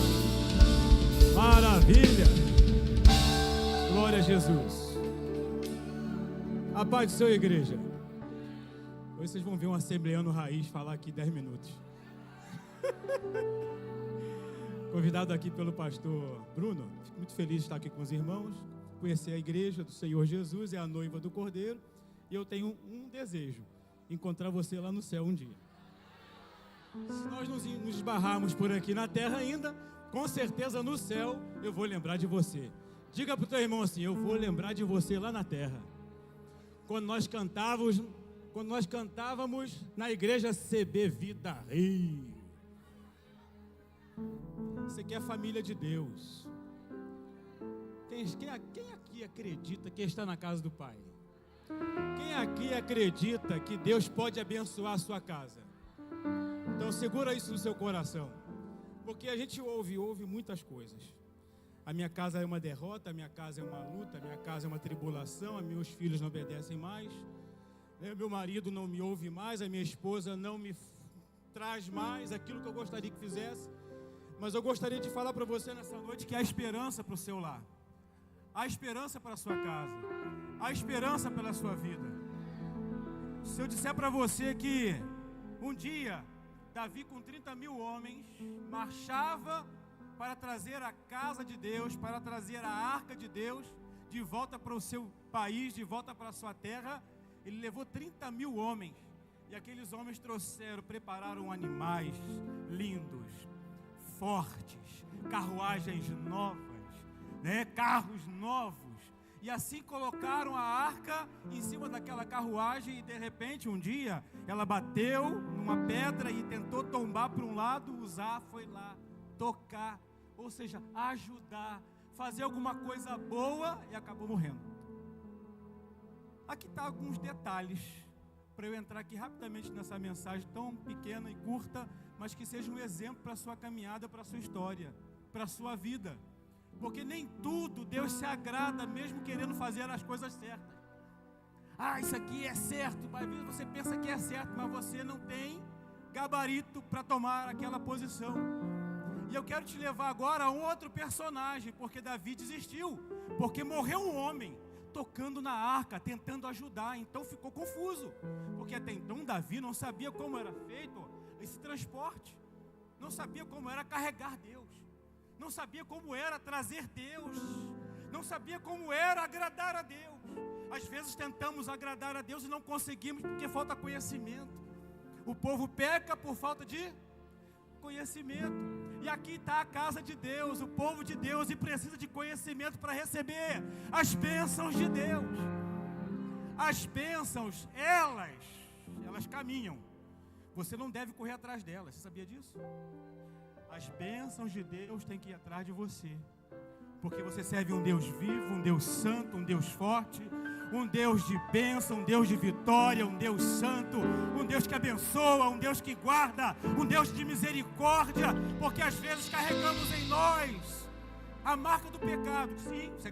maravilha, glória a Jesus. A paz do Senhor, igreja. Hoje vocês vão ver um assembleano raiz falar aqui 10 minutos. Convidado aqui pelo pastor Bruno, fico muito feliz de estar aqui com os irmãos, conhecer a igreja do Senhor Jesus, é a noiva do Cordeiro, e eu tenho um desejo, encontrar você lá no céu um dia. Se nós nos esbarrarmos por aqui na terra ainda, com certeza no céu eu vou lembrar de você. Diga para o teu irmão assim: eu vou lembrar de você lá na terra. Quando nós cantávamos na igreja CB Vida Rio. Você quer a família de Deus. Quem aqui acredita que está na casa do Pai? Quem aqui acredita que Deus pode abençoar a sua casa? Então segura isso no seu coração. Porque a gente ouve muitas coisas. A minha casa é uma derrota, a minha casa é uma luta, a minha casa é uma tribulação, meus filhos não obedecem mais, meu marido não me ouve mais, a minha esposa não me traz mais aquilo que eu gostaria que fizesse. Mas eu gostaria de falar para você nessa noite que há esperança para o seu lar, há esperança para a sua casa, há esperança pela sua vida. Se eu disser para você que um dia Davi com 30.000 homens marchava para trazer a casa de Deus, para trazer a arca de Deus de volta para o seu país, de volta para a sua terra, ele levou 30.000 homens, e aqueles homens prepararam animais lindos, fortes, carruagens novas, carros novos, e assim colocaram a arca em cima daquela carruagem, e de repente um dia ela bateu numa pedra e tentou tombar para um lado. Uzá foi lá tocar, ou seja, ajudar, fazer alguma coisa boa, e acabou morrendo. Aqui está alguns detalhes para eu entrar aqui rapidamente nessa mensagem tão pequena e curta, mas que seja um exemplo para a sua caminhada, para a sua história, para a sua vida. Porque nem tudo Deus se agrada, mesmo querendo fazer as coisas certas. Isso aqui é certo. Às vezes você pensa que é certo, mas você não tem gabarito para tomar aquela posição. E eu quero te levar agora a um outro personagem, porque Davi desistiu, porque morreu um homem tocando na arca, tentando ajudar, então ficou confuso, porque até então Davi não sabia como era feito esse transporte, não sabia como era carregar Deus, não sabia como era trazer Deus, não sabia como era agradar a Deus. Às vezes tentamos agradar a Deus e não conseguimos porque falta conhecimento. O povo peca por falta de conhecimento. E aqui está a casa de Deus, o povo de Deus, e precisa de conhecimento para receber as bênçãos de Deus. As bênçãos, elas caminham. Você não deve correr atrás delas, você sabia disso? As bênçãos de Deus têm que ir atrás de você, porque você serve um Deus vivo, um Deus santo, um Deus forte, um Deus de bênção, um Deus de vitória, um Deus santo, um Deus que abençoa, um Deus que guarda, um Deus de misericórdia, porque às vezes carregamos em nós a marca do pecado. Sim, você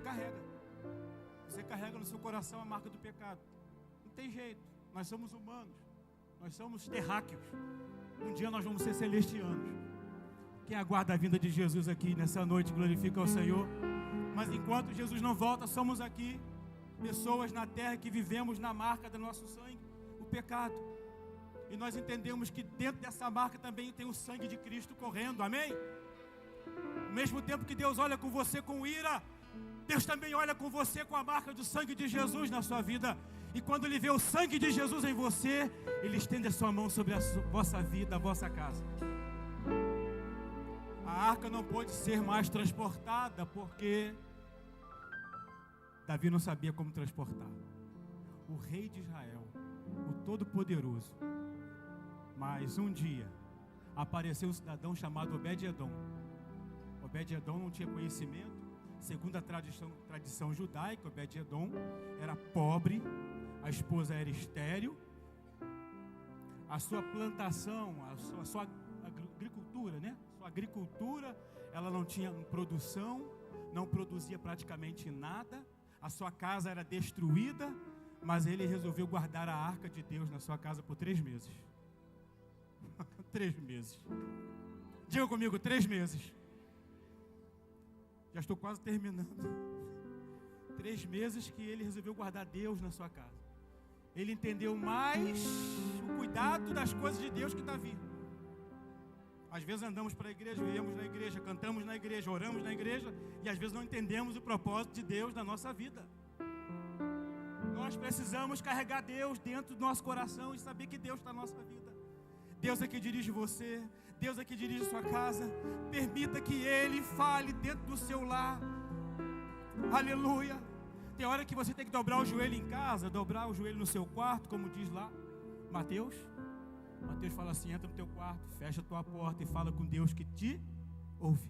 carrega no seu coração a marca do pecado. Não tem jeito, nós somos humanos, nós somos terráqueos. Um dia nós vamos ser celestianos. Quem aguarda a vinda de Jesus aqui nessa noite glorifica ao Senhor. Mas enquanto Jesus não volta, somos aqui pessoas na terra que vivemos na marca do nosso sangue, o pecado. E nós entendemos que dentro dessa marca também tem o sangue de Cristo correndo, amém? Ao mesmo tempo que Deus olha com você com ira, Deus também olha com você com a marca do sangue de Jesus na sua vida. E quando Ele vê o sangue de Jesus em você, Ele estende a sua mão sobre a vossa vida, a vossa casa. A arca não pode ser mais transportada, porque Davi não sabia como transportar. O rei de Israel, o Todo-Poderoso. Mas um dia apareceu um cidadão chamado Obed-Edom. Obed-Edom não tinha conhecimento. Segundo a tradição judaica, Obed-Edom era pobre, a esposa era estéril, a sua plantação, a sua agricultura, Sua agricultura, ela não tinha produção, não produzia praticamente nada. A sua casa era destruída, mas ele resolveu guardar a arca de Deus na sua casa por 3 meses. 3 meses. Diga comigo, 3 meses. Já estou quase terminando. 3 meses que ele resolveu guardar Deus na sua casa. Ele entendeu mais o cuidado das coisas de Deus que Davi. Às vezes andamos para a igreja, vivemos na igreja, cantamos na igreja, oramos na igreja, e às vezes não entendemos o propósito de Deus na nossa vida. Nós precisamos carregar Deus dentro do nosso coração e saber que Deus está na nossa vida. Deus é que dirige você, Deus é que dirige sua casa. Permita que Ele fale dentro do seu lar. Aleluia. Tem hora que você tem que dobrar o joelho em casa, dobrar o joelho no seu quarto, como diz lá Mateus. Mateus fala assim: entra no teu quarto, fecha a tua porta e fala com Deus que te ouve.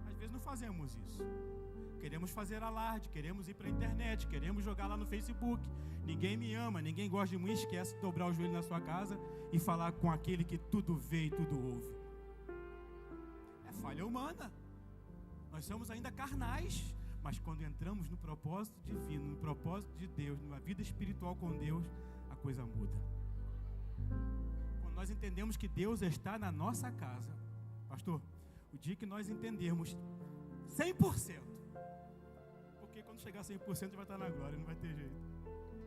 Às vezes não fazemos isso. Queremos fazer alarde, queremos ir para a internet, queremos jogar lá no Facebook. Ninguém me ama, ninguém gosta de mim. Esquece de dobrar o joelho na sua casa e falar com aquele que tudo vê e tudo ouve. É falha humana. Nós somos ainda carnais, mas quando entramos no propósito divino, no propósito de Deus, numa vida espiritual com Deus, a coisa muda. Quando nós entendemos que Deus está na nossa casa, pastor, o dia que nós entendermos 100%, porque quando chegar a 100% a gente vai estar na glória, não vai ter jeito.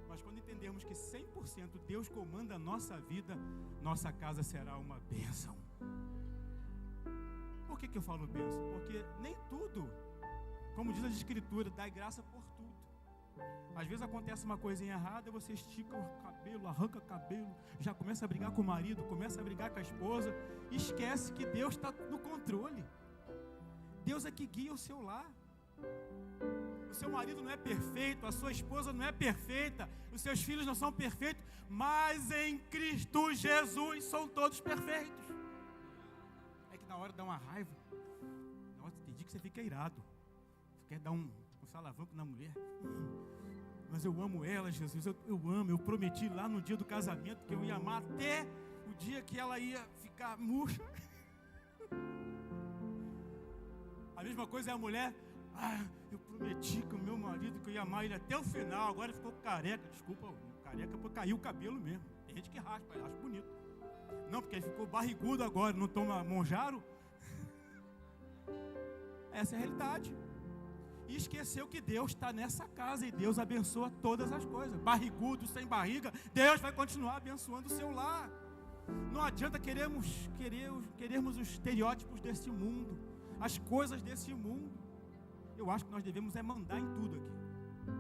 Mas quando entendermos que 100% Deus comanda a nossa vida, nossa casa será uma bênção. Por que eu falo bênção? Porque nem tudo, como diz a Escritura, dá graça por tudo. Às vezes acontece uma coisinha errada, você estica o cabelo, arranca o cabelo, já começa a brigar com o marido, começa a brigar com a esposa, e esquece que Deus está no controle. Deus é que guia o seu lar. O seu marido não é perfeito, a sua esposa não é perfeita, os seus filhos não são perfeitos, mas em Cristo Jesus são todos perfeitos. É que na hora dá uma raiva, na hora tem dia que você fica irado, você quer dar um salavanco na mulher. Mas eu amo ela, Jesus, eu amo, eu prometi lá no dia do casamento que eu ia amar até o dia que ela ia ficar murcha. A mesma coisa é a mulher: eu prometi com o meu marido que eu ia amar ele até o final, agora ele ficou careca. Desculpa, careca porque caiu o cabelo mesmo. Tem gente que raspa, acha bonito. Não, porque ele ficou barrigudo agora, não toma Monjaro. Essa é a realidade. E esqueceu que Deus está nessa casa e Deus abençoa todas as coisas. Barrigudo, sem barriga, Deus vai continuar abençoando o seu lar. Não adianta querermos os estereótipos desse mundo, as coisas desse mundo. Eu acho que nós devemos mandar em tudo aqui.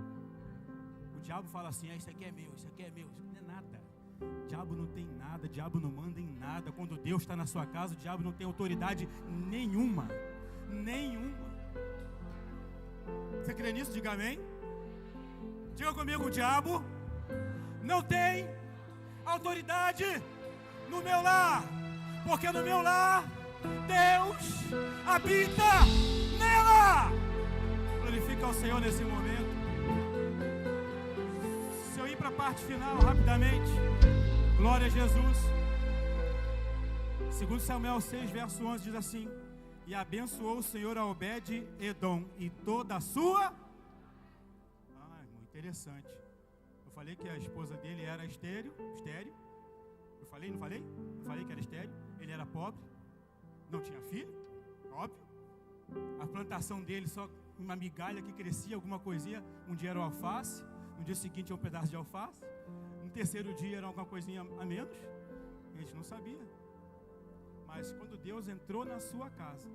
O diabo fala assim: isso aqui é meu, isso aqui é meu. Isso não é nada. O diabo não tem nada, o diabo não manda em nada. Quando Deus está na sua casa, o diabo não tem autoridade nenhuma. Nenhuma. Você crê nisso? Diga amém. Diga comigo: o diabo não tem autoridade no meu lar, porque no meu lar Deus habita nela. Glorifica ao Senhor nesse momento. Se eu ir para a parte final rapidamente, glória a Jesus. 2 Samuel 6, verso 11 diz assim: e abençoou o Senhor a Obed-Edom e toda a sua... muito interessante. Eu falei que a esposa dele era estéril. Eu falei, não falei? Eu falei que era estéril. Ele era pobre, não tinha filho, óbvio. A plantação dele só uma migalha que crescia, alguma coisinha. Um dia era alface, no dia seguinte era um pedaço de alface, no terceiro dia era alguma coisinha a menos. A gente não sabia. Mas quando Deus entrou na sua casa,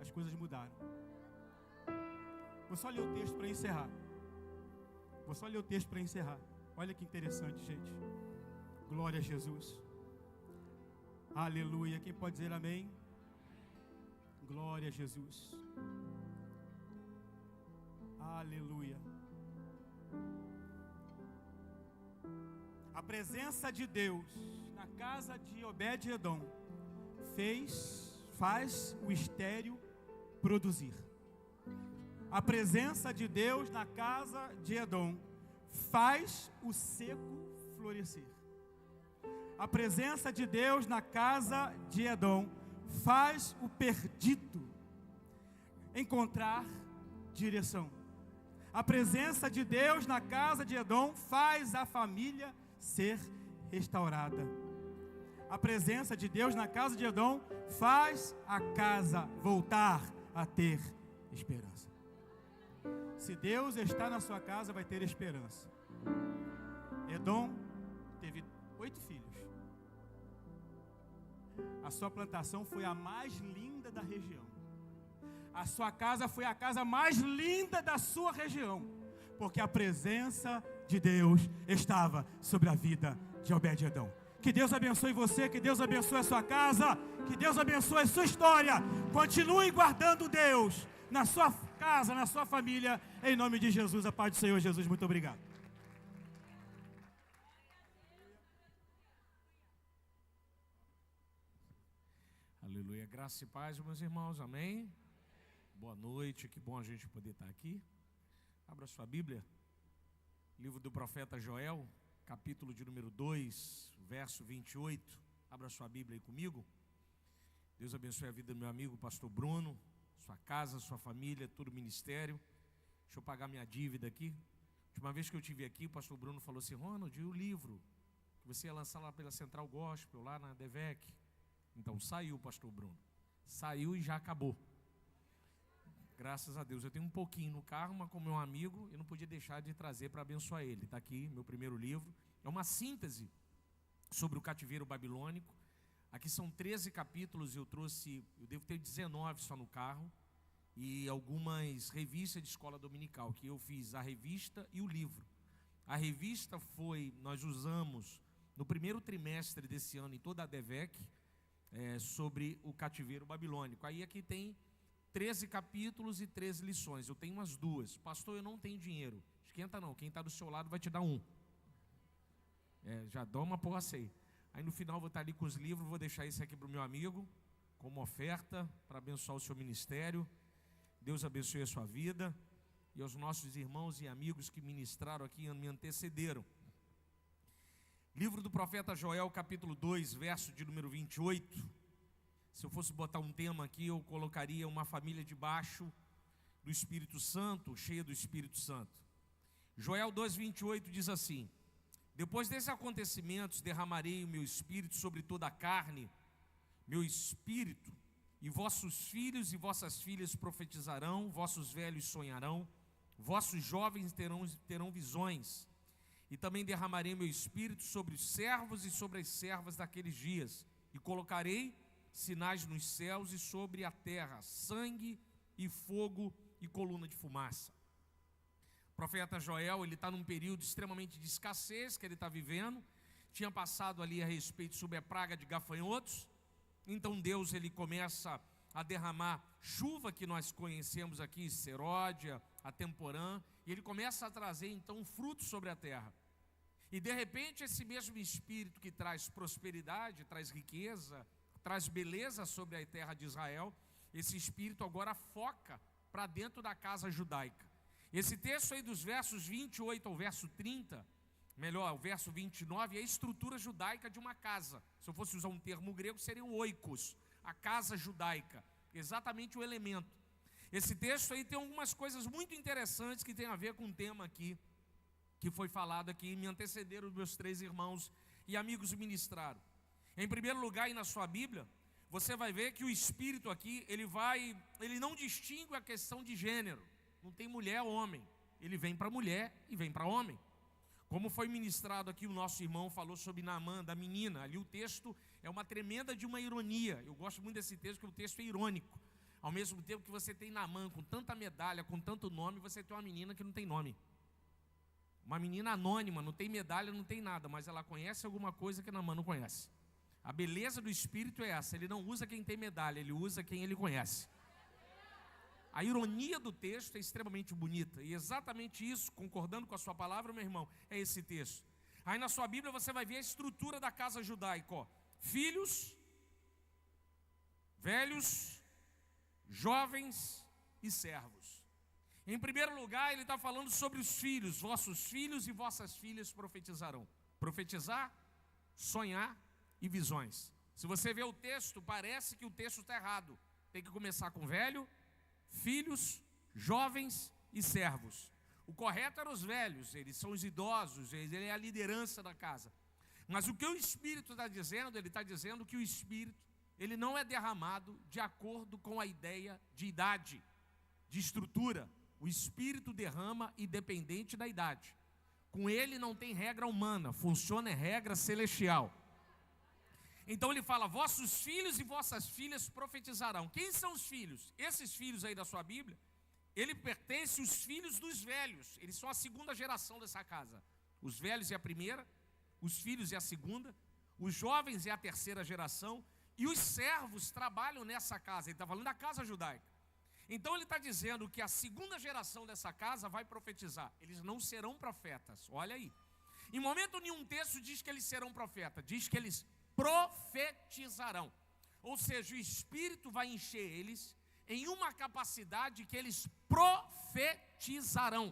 as coisas mudaram. Vou só ler o texto para encerrar. Olha que interessante, gente. Glória a Jesus. Aleluia. Quem pode dizer amém? Glória a Jesus. Aleluia. A presença de Deus na casa de Obed-Edom faz o estéril produzir. A presença de Deus na casa de Edom faz o seco florescer. A presença de Deus na casa de Edom faz o perdido encontrar direção. A presença de Deus na casa de Edom faz a família ser restaurada. A presença de Deus na casa de Edom faz a casa voltar a ter esperança. Se Deus está na sua casa, vai ter esperança. Edom teve 8 filhos. A sua plantação foi a mais linda da região. A sua casa foi a casa mais linda da sua região, porque a presença de Deus estava sobre a vida de Obed-Edom. Que Deus abençoe você, que Deus abençoe a sua casa, que Deus abençoe a sua história. Continue guardando Deus na sua casa, na sua família, em nome de Jesus. A paz do Senhor Jesus, muito obrigado. Aleluia, graça e paz, meus irmãos, amém? Boa noite, que bom a gente poder estar aqui. Abra sua Bíblia, livro do profeta Joel, capítulo de número 2, verso 28. Abra sua Bíblia aí comigo. Deus abençoe a vida do meu amigo, pastor Bruno, sua casa, sua família, todo o ministério. Deixa eu pagar minha dívida aqui. A última vez que eu estive aqui, o pastor Bruno falou assim: Ronald, e o livro que você ia lançar lá pela Central Gospel, lá na DEVEC? Então saiu, pastor Bruno. Saiu e já acabou. Graças a Deus. Eu tenho um pouquinho no carro, mas como meu amigo, eu não podia deixar de trazer para abençoar ele. Está aqui, meu primeiro livro. É uma síntese sobre o cativeiro babilônico. Aqui são 13 capítulos, eu devo ter 19 só no carro. E algumas revistas de escola dominical, que eu fiz a revista e o livro. A revista nós usamos no primeiro trimestre desse ano em toda a DEVEC, sobre o cativeiro babilônico. Aí aqui tem 13 capítulos e 13 lições. Eu tenho umas duas. Pastor, eu não tenho dinheiro. Esquenta não, quem está do seu lado vai te dar um. Já dá uma posse aí. Aí no final vou estar ali com os livros, vou deixar esse aqui para o meu amigo, como oferta, para abençoar o seu ministério. Deus abençoe a sua vida. E aos nossos irmãos e amigos que ministraram aqui e me antecederam. Livro do profeta Joel, capítulo 2, verso de número 28. Se eu fosse botar um tema aqui, eu colocaria uma família debaixo do Espírito Santo, cheia do Espírito Santo. Joel 2, 28 diz assim: depois desses acontecimentos, derramarei o meu espírito sobre toda a carne, meu espírito, e vossos filhos e vossas filhas profetizarão, vossos velhos sonharão, vossos jovens terão visões. E também derramarei meu espírito sobre os servos e sobre as servas daqueles dias, e colocarei sinais nos céus e sobre a terra, sangue e fogo e coluna de fumaça. O profeta Joel, ele está num período extremamente de escassez que ele está vivendo. Tinha passado ali a respeito sobre a praga de gafanhotos. Então Deus, ele começa a derramar chuva, que nós conhecemos aqui, seródia, a temporã, e ele começa a trazer então frutos sobre a terra. E de repente esse mesmo espírito que traz prosperidade, traz riqueza, traz beleza sobre a terra de Israel, esse espírito agora foca para dentro da casa judaica. Esse texto aí dos versos 28 ao verso 30, melhor, o verso 29, é a estrutura judaica de uma casa. Se eu fosse usar um termo grego, seria o oikos, a casa judaica, exatamente o elemento. Esse texto aí tem algumas coisas muito interessantes que tem a ver com o tema aqui, que foi falado aqui, me antecederam os meus 3 irmãos e amigos ministraram. Em primeiro lugar, aí na sua Bíblia, você vai ver que o Espírito aqui, ele não distingue a questão de gênero. Não tem mulher ou homem. Ele vem para mulher e vem para homem. Como foi ministrado aqui, o nosso irmão falou sobre Naamã, da menina. Ali o texto é uma tremenda de uma ironia. Eu gosto muito desse texto, porque o texto é irônico. Ao mesmo tempo que você tem Naamã com tanta medalha, com tanto nome, você tem uma menina que não tem nome. Uma menina anônima, não tem medalha, não tem nada, mas ela conhece alguma coisa que Naamã não conhece. A beleza do Espírito é essa: ele não usa quem tem medalha, ele usa quem ele conhece. A ironia do texto é extremamente bonita, e exatamente isso, concordando com a sua palavra, meu irmão, é esse texto. Aí na sua Bíblia você vai ver a estrutura da casa judaica, ó. Filhos, velhos, jovens e servos. Em primeiro lugar, ele está falando sobre os filhos. Vossos filhos e vossas filhas profetizarão. Profetizar, sonhar e visões. Se você vê o texto, parece que o texto está errado. Tem que começar com velho, filhos, jovens e servos. O correto eram os velhos, eles são os idosos, ele é a liderança da casa. Mas o que o Espírito está dizendo, ele está dizendo que o Espírito, ele não é derramado de acordo com a ideia de idade, de estrutura. O Espírito derrama independente da idade. Com ele não tem regra humana, funciona em regra celestial. Então ele fala: vossos filhos e vossas filhas profetizarão. Quem são os filhos? Esses filhos aí da sua Bíblia, ele pertence aos filhos dos velhos. Eles são a segunda geração dessa casa. Os velhos é a primeira, os filhos é a segunda, os jovens é a terceira geração, e os servos trabalham nessa casa. Ele está falando da casa judaica. Então ele está dizendo que a segunda geração dessa casa vai profetizar. Eles não serão profetas, olha aí. Em momento nenhum texto diz que eles serão profetas, diz que eles profetizarão. Ou seja, o Espírito vai encher eles em uma capacidade que eles profetizarão.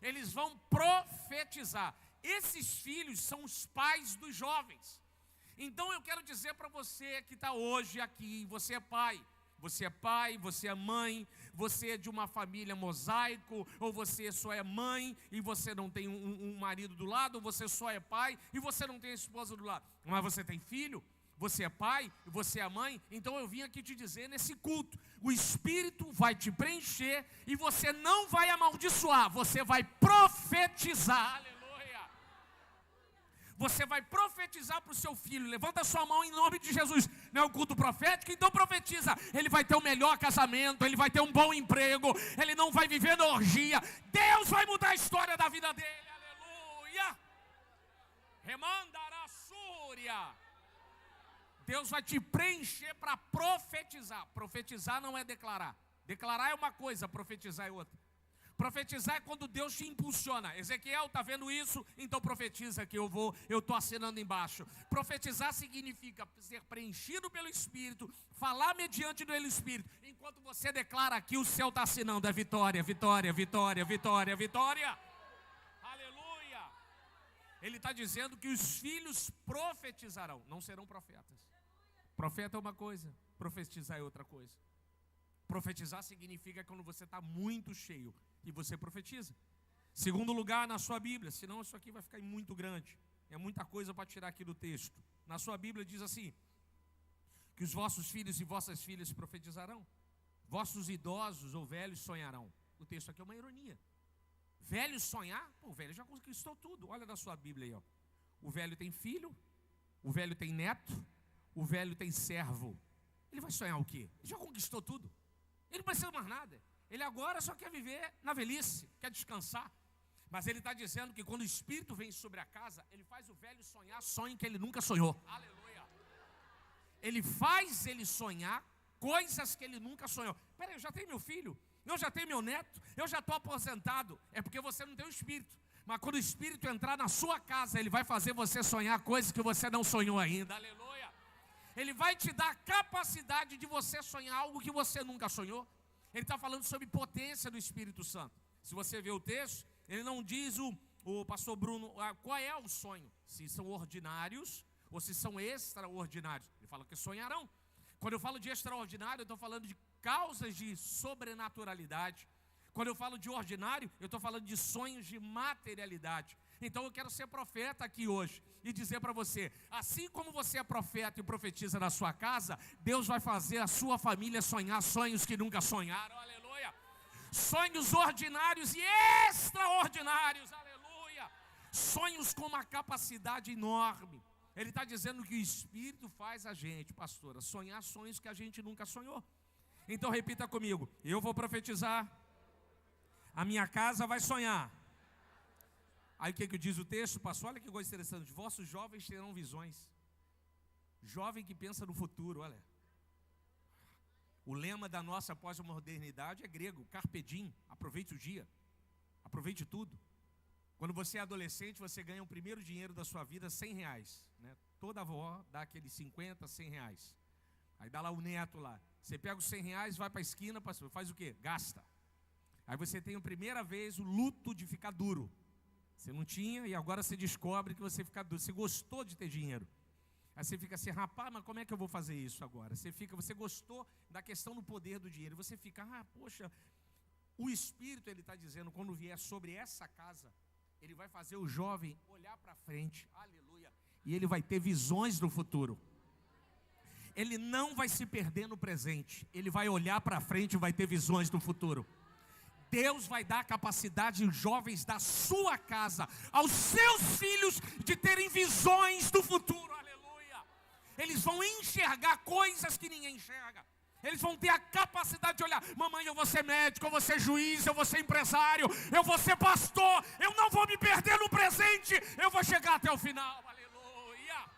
Eles vão profetizar. Esses filhos são os pais dos jovens. Então eu quero dizer para você que está hoje aqui, você é pai, você é mãe, você é de uma família mosaico, ou você só é mãe e você não tem um marido do lado, ou você só é pai e você não tem a esposa do lado, mas você tem filho, você é pai, você é mãe. Então eu vim aqui te dizer nesse culto, o Espírito vai te preencher e você não vai amaldiçoar, você vai profetizar, aleluia. Você vai profetizar para o seu filho. Levanta a sua mão em nome de Jesus. Não é um culto profético? Então profetiza. Ele vai ter o melhor casamento, ele vai ter um bom emprego, ele não vai viver na orgia. Deus vai mudar a história da vida dele, aleluia. Remandará-súria. Deus vai te preencher para profetizar. Profetizar não é declarar. Declarar é uma coisa, profetizar é outra. Profetizar é quando Deus te impulsiona. Ezequiel, está vendo isso? Então profetiza que eu estou assinando embaixo. Profetizar significa ser preenchido pelo Espírito, falar mediante do Espírito. Enquanto você declara aqui, o céu está assinando. É vitória, vitória, vitória, vitória, vitória. Aleluia. Ele está dizendo que os filhos profetizarão, não serão profetas. Profeta é uma coisa, profetizar é outra coisa. Profetizar significa quando você está muito cheio e você profetiza. Segundo lugar na sua Bíblia, senão isso aqui vai ficar muito grande. É muita coisa para tirar aqui do texto. Na sua Bíblia diz assim, que os vossos filhos e vossas filhas profetizarão. Vossos idosos ou velhos sonharão. O texto aqui é uma ironia. Velho sonhar? Pô, o velho já conquistou tudo. Olha na sua Bíblia aí, ó. O velho tem filho, o velho tem neto, o velho tem servo. Ele vai sonhar o quê? Ele já conquistou tudo. Ele não precisa mais nada. Ele agora só quer viver na velhice, quer descansar. Mas ele está dizendo que quando o Espírito vem sobre a casa, ele faz o velho sonhar sonho que ele nunca sonhou. Aleluia. Ele faz ele sonhar coisas que ele nunca sonhou. Peraí, eu já tenho meu filho, eu já tenho meu neto, eu já estou aposentado. É porque você não tem o Espírito. Mas quando o Espírito entrar na sua casa, ele vai fazer você sonhar coisas que você não sonhou ainda. Aleluia. Ele vai te dar a capacidade de você sonhar algo que você nunca sonhou. Ele está falando sobre potência do Espírito Santo. Se você vê o texto, ele não diz o pastor Bruno qual é o sonho. Se são ordinários ou se são extraordinários. Ele fala que sonharão. Quando eu falo de extraordinário, eu estou falando de causas de sobrenaturalidade. Quando eu falo de ordinário, eu estou falando de sonhos de materialidade. Então eu quero ser profeta aqui hoje e dizer para você, assim como você é profeta e profetiza na sua casa, Deus vai fazer a sua família sonhar sonhos que nunca sonharam, aleluia. Sonhos ordinários e extraordinários, aleluia. Sonhos com uma capacidade enorme. Ele está dizendo que o Espírito faz a gente, pastora, sonhar sonhos que a gente nunca sonhou. Então repita comigo, eu vou profetizar, a minha casa vai sonhar. Aí o que diz o texto, pastor? Olha que coisa interessante. Vossos jovens terão visões. Jovem que pensa no futuro, olha. O lema da nossa pós-modernidade é grego, carpe diem, aproveite o dia, aproveite tudo. Quando você é adolescente, você ganha o primeiro dinheiro da sua vida, R$100, né? Toda avó dá aqueles 50, R$100. Aí dá lá o neto lá. Você pega os R$100, vai para a esquina, faz o quê? Gasta. Aí você tem a primeira vez o luto de ficar duro. Você não tinha e agora você descobre que você fica duro. Você gostou de ter dinheiro. Aí você fica assim, rapaz, mas como é que eu vou fazer isso agora? Você gostou da questão do poder do dinheiro. Você fica, poxa, o Espírito, ele está dizendo, quando vier sobre essa casa, ele vai fazer o jovem olhar para frente, aleluia, e ele vai ter visões do futuro. Ele não vai se perder no presente, ele vai olhar para frente e vai ter visões do futuro. Deus vai dar capacidade aos jovens da sua casa, aos seus filhos, de terem visões do futuro, aleluia. Eles vão enxergar coisas que ninguém enxerga. Eles vão ter a capacidade de olhar, mamãe, eu vou ser médico, eu vou ser juiz, eu vou ser empresário, eu vou ser pastor, eu não vou me perder no presente, eu vou chegar até o final, aleluia.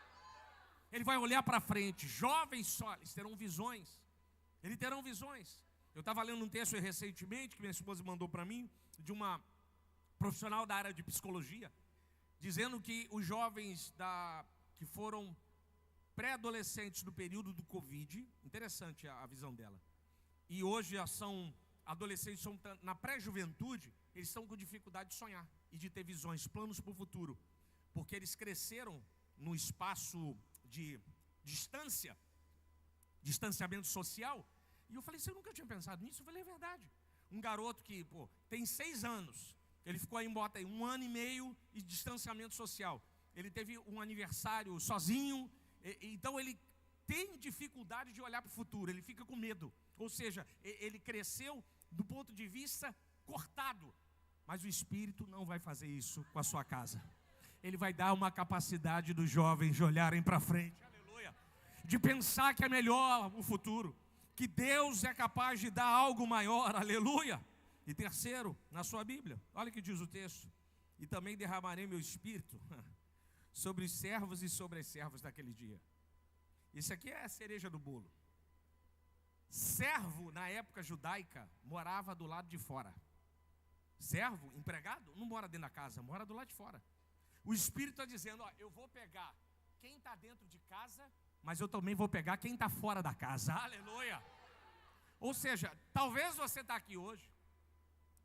Ele vai olhar para frente, jovens só, eles terão visões, eles terão visões. Eu estava lendo um texto recentemente, que minha esposa mandou para mim, de uma profissional da área de psicologia, dizendo que os jovens que foram pré-adolescentes do período do Covid, interessante a visão dela, e hoje já são adolescentes, são na pré-juventude, eles estão com dificuldade de sonhar e de ter visões, planos para o futuro, porque eles cresceram no espaço de distanciamento social. E eu falei, você nunca tinha pensado nisso? Eu falei, é verdade. Um garoto que tem 6 anos, ele ficou aí, bota aí, 1 ano e meio de distanciamento social. Ele teve um aniversário sozinho, então ele tem dificuldade de olhar para o futuro, ele fica com medo. Ou seja, ele cresceu do ponto de vista cortado. Mas o Espírito não vai fazer isso com a sua casa. Ele vai dar uma capacidade dos jovens de olharem para frente, aleluia, de pensar que é melhor o futuro, que Deus é capaz de dar algo maior, aleluia. E terceiro, na sua Bíblia, olha o que diz o texto: e também derramarei meu Espírito sobre os servos e sobre as servas daquele dia. Isso aqui é a cereja do bolo. Servo, na época judaica, morava do lado de fora. Servo, empregado, não mora dentro da casa, mora do lado de fora. O Espírito está dizendo, eu vou pegar quem está dentro de casa, mas eu também vou pegar quem está fora da casa, aleluia. Ou seja, talvez você está aqui hoje,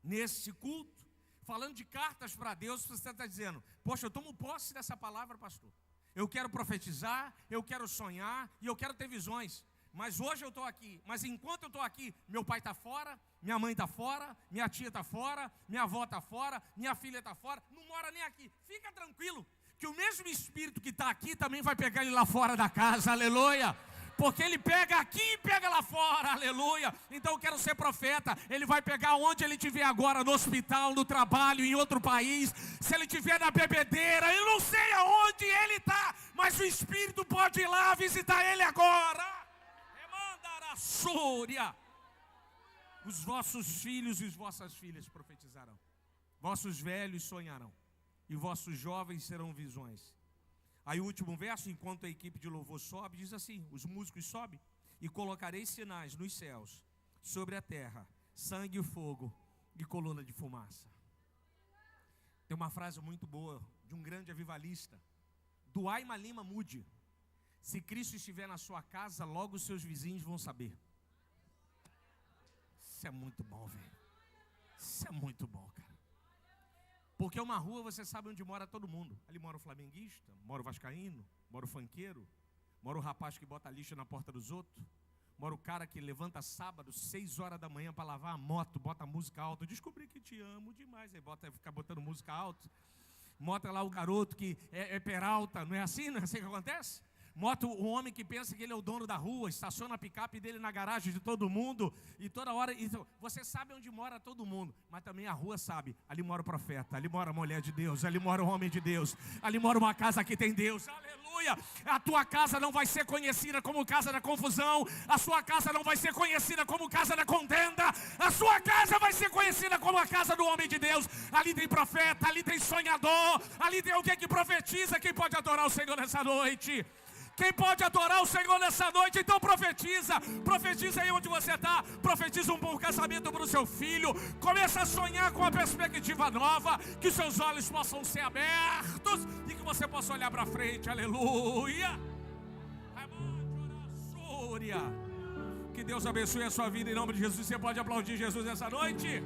nesse culto, falando de cartas para Deus, você está dizendo, poxa, eu tomo posse dessa palavra, pastor. Eu quero profetizar, eu quero sonhar e eu quero ter visões. Mas hoje eu estou aqui, mas enquanto eu estou aqui, meu pai está fora, minha mãe está fora, minha tia está fora, minha avó está fora, minha filha está fora, não mora nem aqui. Fica tranquilo, que o mesmo Espírito que está aqui também vai pegar ele lá fora da casa, aleluia. Porque ele pega aqui e pega lá fora, aleluia. Então eu quero ser profeta, ele vai pegar onde ele estiver agora, no hospital, no trabalho, em outro país, se ele estiver na bebedeira, eu não sei aonde ele está, mas o Espírito pode ir lá visitar ele agora. Súria. Os vossos filhos e as vossas filhas profetizarão, vossos velhos sonharão, e vossos jovens serão visões. Aí o último verso, enquanto a equipe de louvor sobe, diz assim, os músicos sobem, e colocarei sinais nos céus, sobre a terra, sangue e fogo, e coluna de fumaça. Tem uma frase muito boa, de um grande avivalista, do Aima Lima Moody: se Cristo estiver na sua casa, logo os seus vizinhos vão saber. Isso é muito bom, velho. Isso é muito bom, cara. Porque uma rua você sabe onde mora todo mundo. Ali mora o flamenguista, mora o vascaíno, mora o funkeiro, mora o rapaz que bota lixo na porta dos outros, mora o cara que levanta sábado, 6 horas da manhã para lavar a moto, bota música alta. Descobri que te amo demais. Aí fica botando música alta. Mostra lá o garoto que é peralta. Não é assim? Não é assim que acontece? Mostra o homem que pensa que ele é o dono da rua, estaciona a picape dele na garagem de todo mundo, e toda hora, então, você sabe onde mora todo mundo, mas também a rua sabe, ali mora o profeta, ali mora a mulher de Deus, ali mora o homem de Deus, ali mora uma casa que tem Deus, aleluia. A tua casa não vai ser conhecida como casa da confusão, a sua casa não vai ser conhecida como casa da contenda, a sua casa vai ser conhecida como a casa do homem de Deus. Ali tem profeta, ali tem sonhador, ali tem alguém que profetiza. Quem pode adorar o Senhor nessa noite? Quem pode adorar o Senhor nessa noite? Então profetiza aí onde você está. Profetiza um bom casamento para o seu filho. Começa a sonhar com uma perspectiva nova, que os seus olhos possam ser abertos e que você possa olhar para frente, aleluia. Que Deus abençoe a sua vida em nome de Jesus. Você pode aplaudir Jesus nessa noite?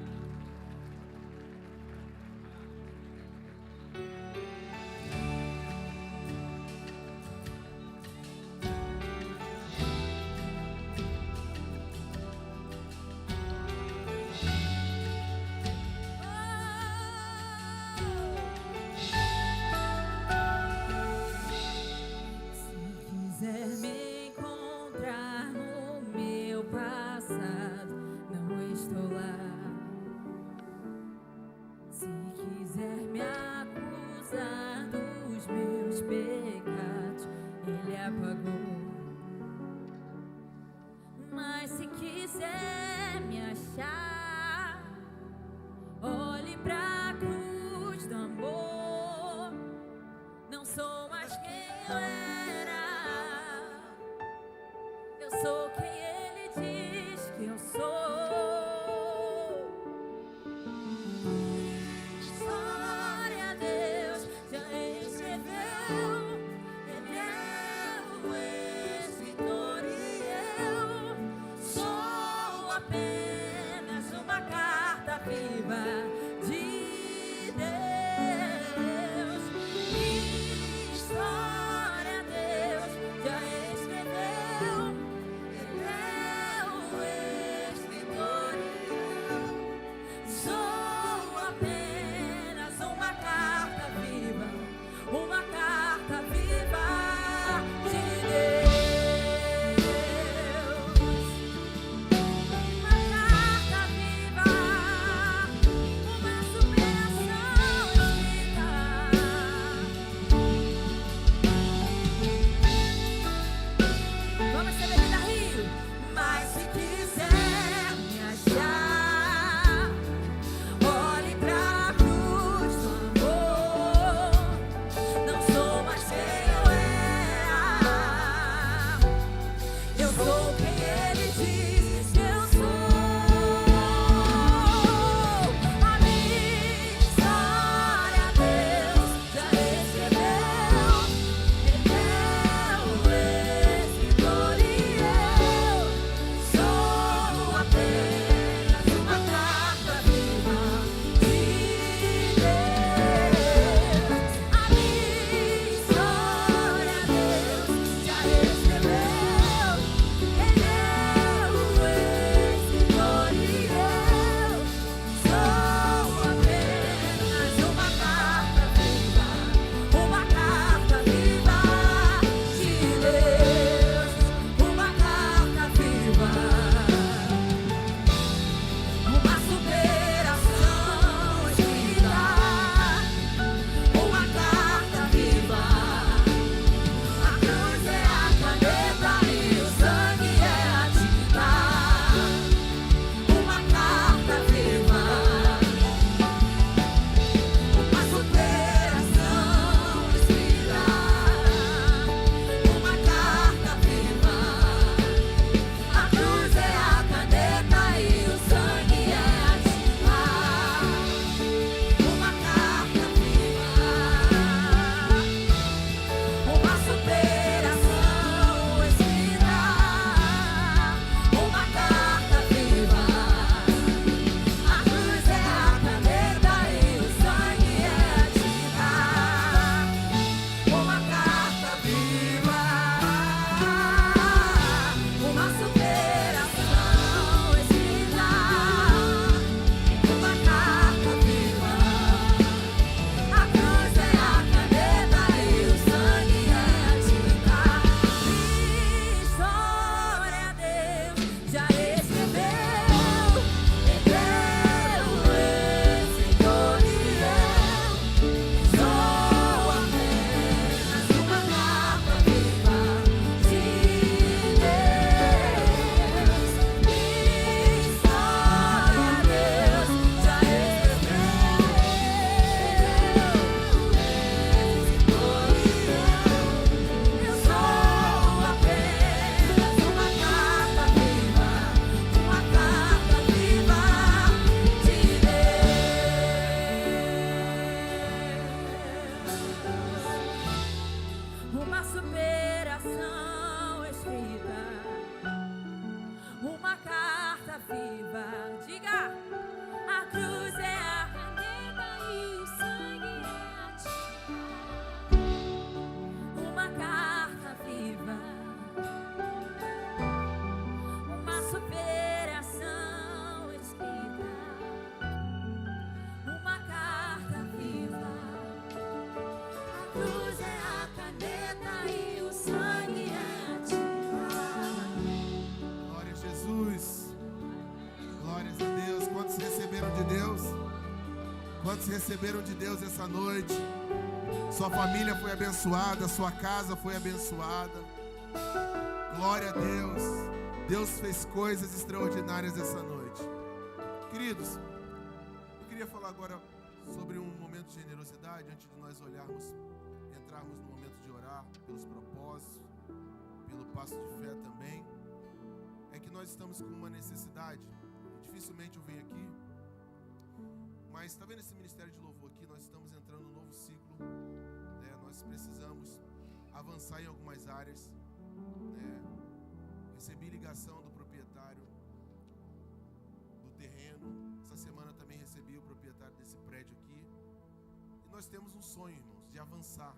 superação escrita, uma carta viva. Diga, a cruz é a caneta e o sangue é a tinta, uma carta viva, uma superação escrita, uma carta viva. A cruz é a caneta e o sangue é a tinta. Glória a Jesus. Glórias a Deus. Quantos receberam de Deus? Quantos receberam de Deus essa noite? Sua família foi abençoada, sua casa foi abençoada. Glória a Deus. Deus fez coisas extraordinárias essa noite. Queridos, eu queria falar agora sobre um momento de generosidade, antes de nós entrarmos no momento de orar pelos propósitos, pelo passo de fé também. É que nós estamos com uma necessidade. Dificilmente eu venho aqui, mas está vendo esse ministério de louvor aqui? Nós estamos entrando num novo ciclo, né? Nós precisamos avançar em algumas áreas, né? Recebi ligação do proprietário do terreno. Essa semana também recebi o proprietário desse prédio aqui. E nós temos um sonho, irmãos, de avançar.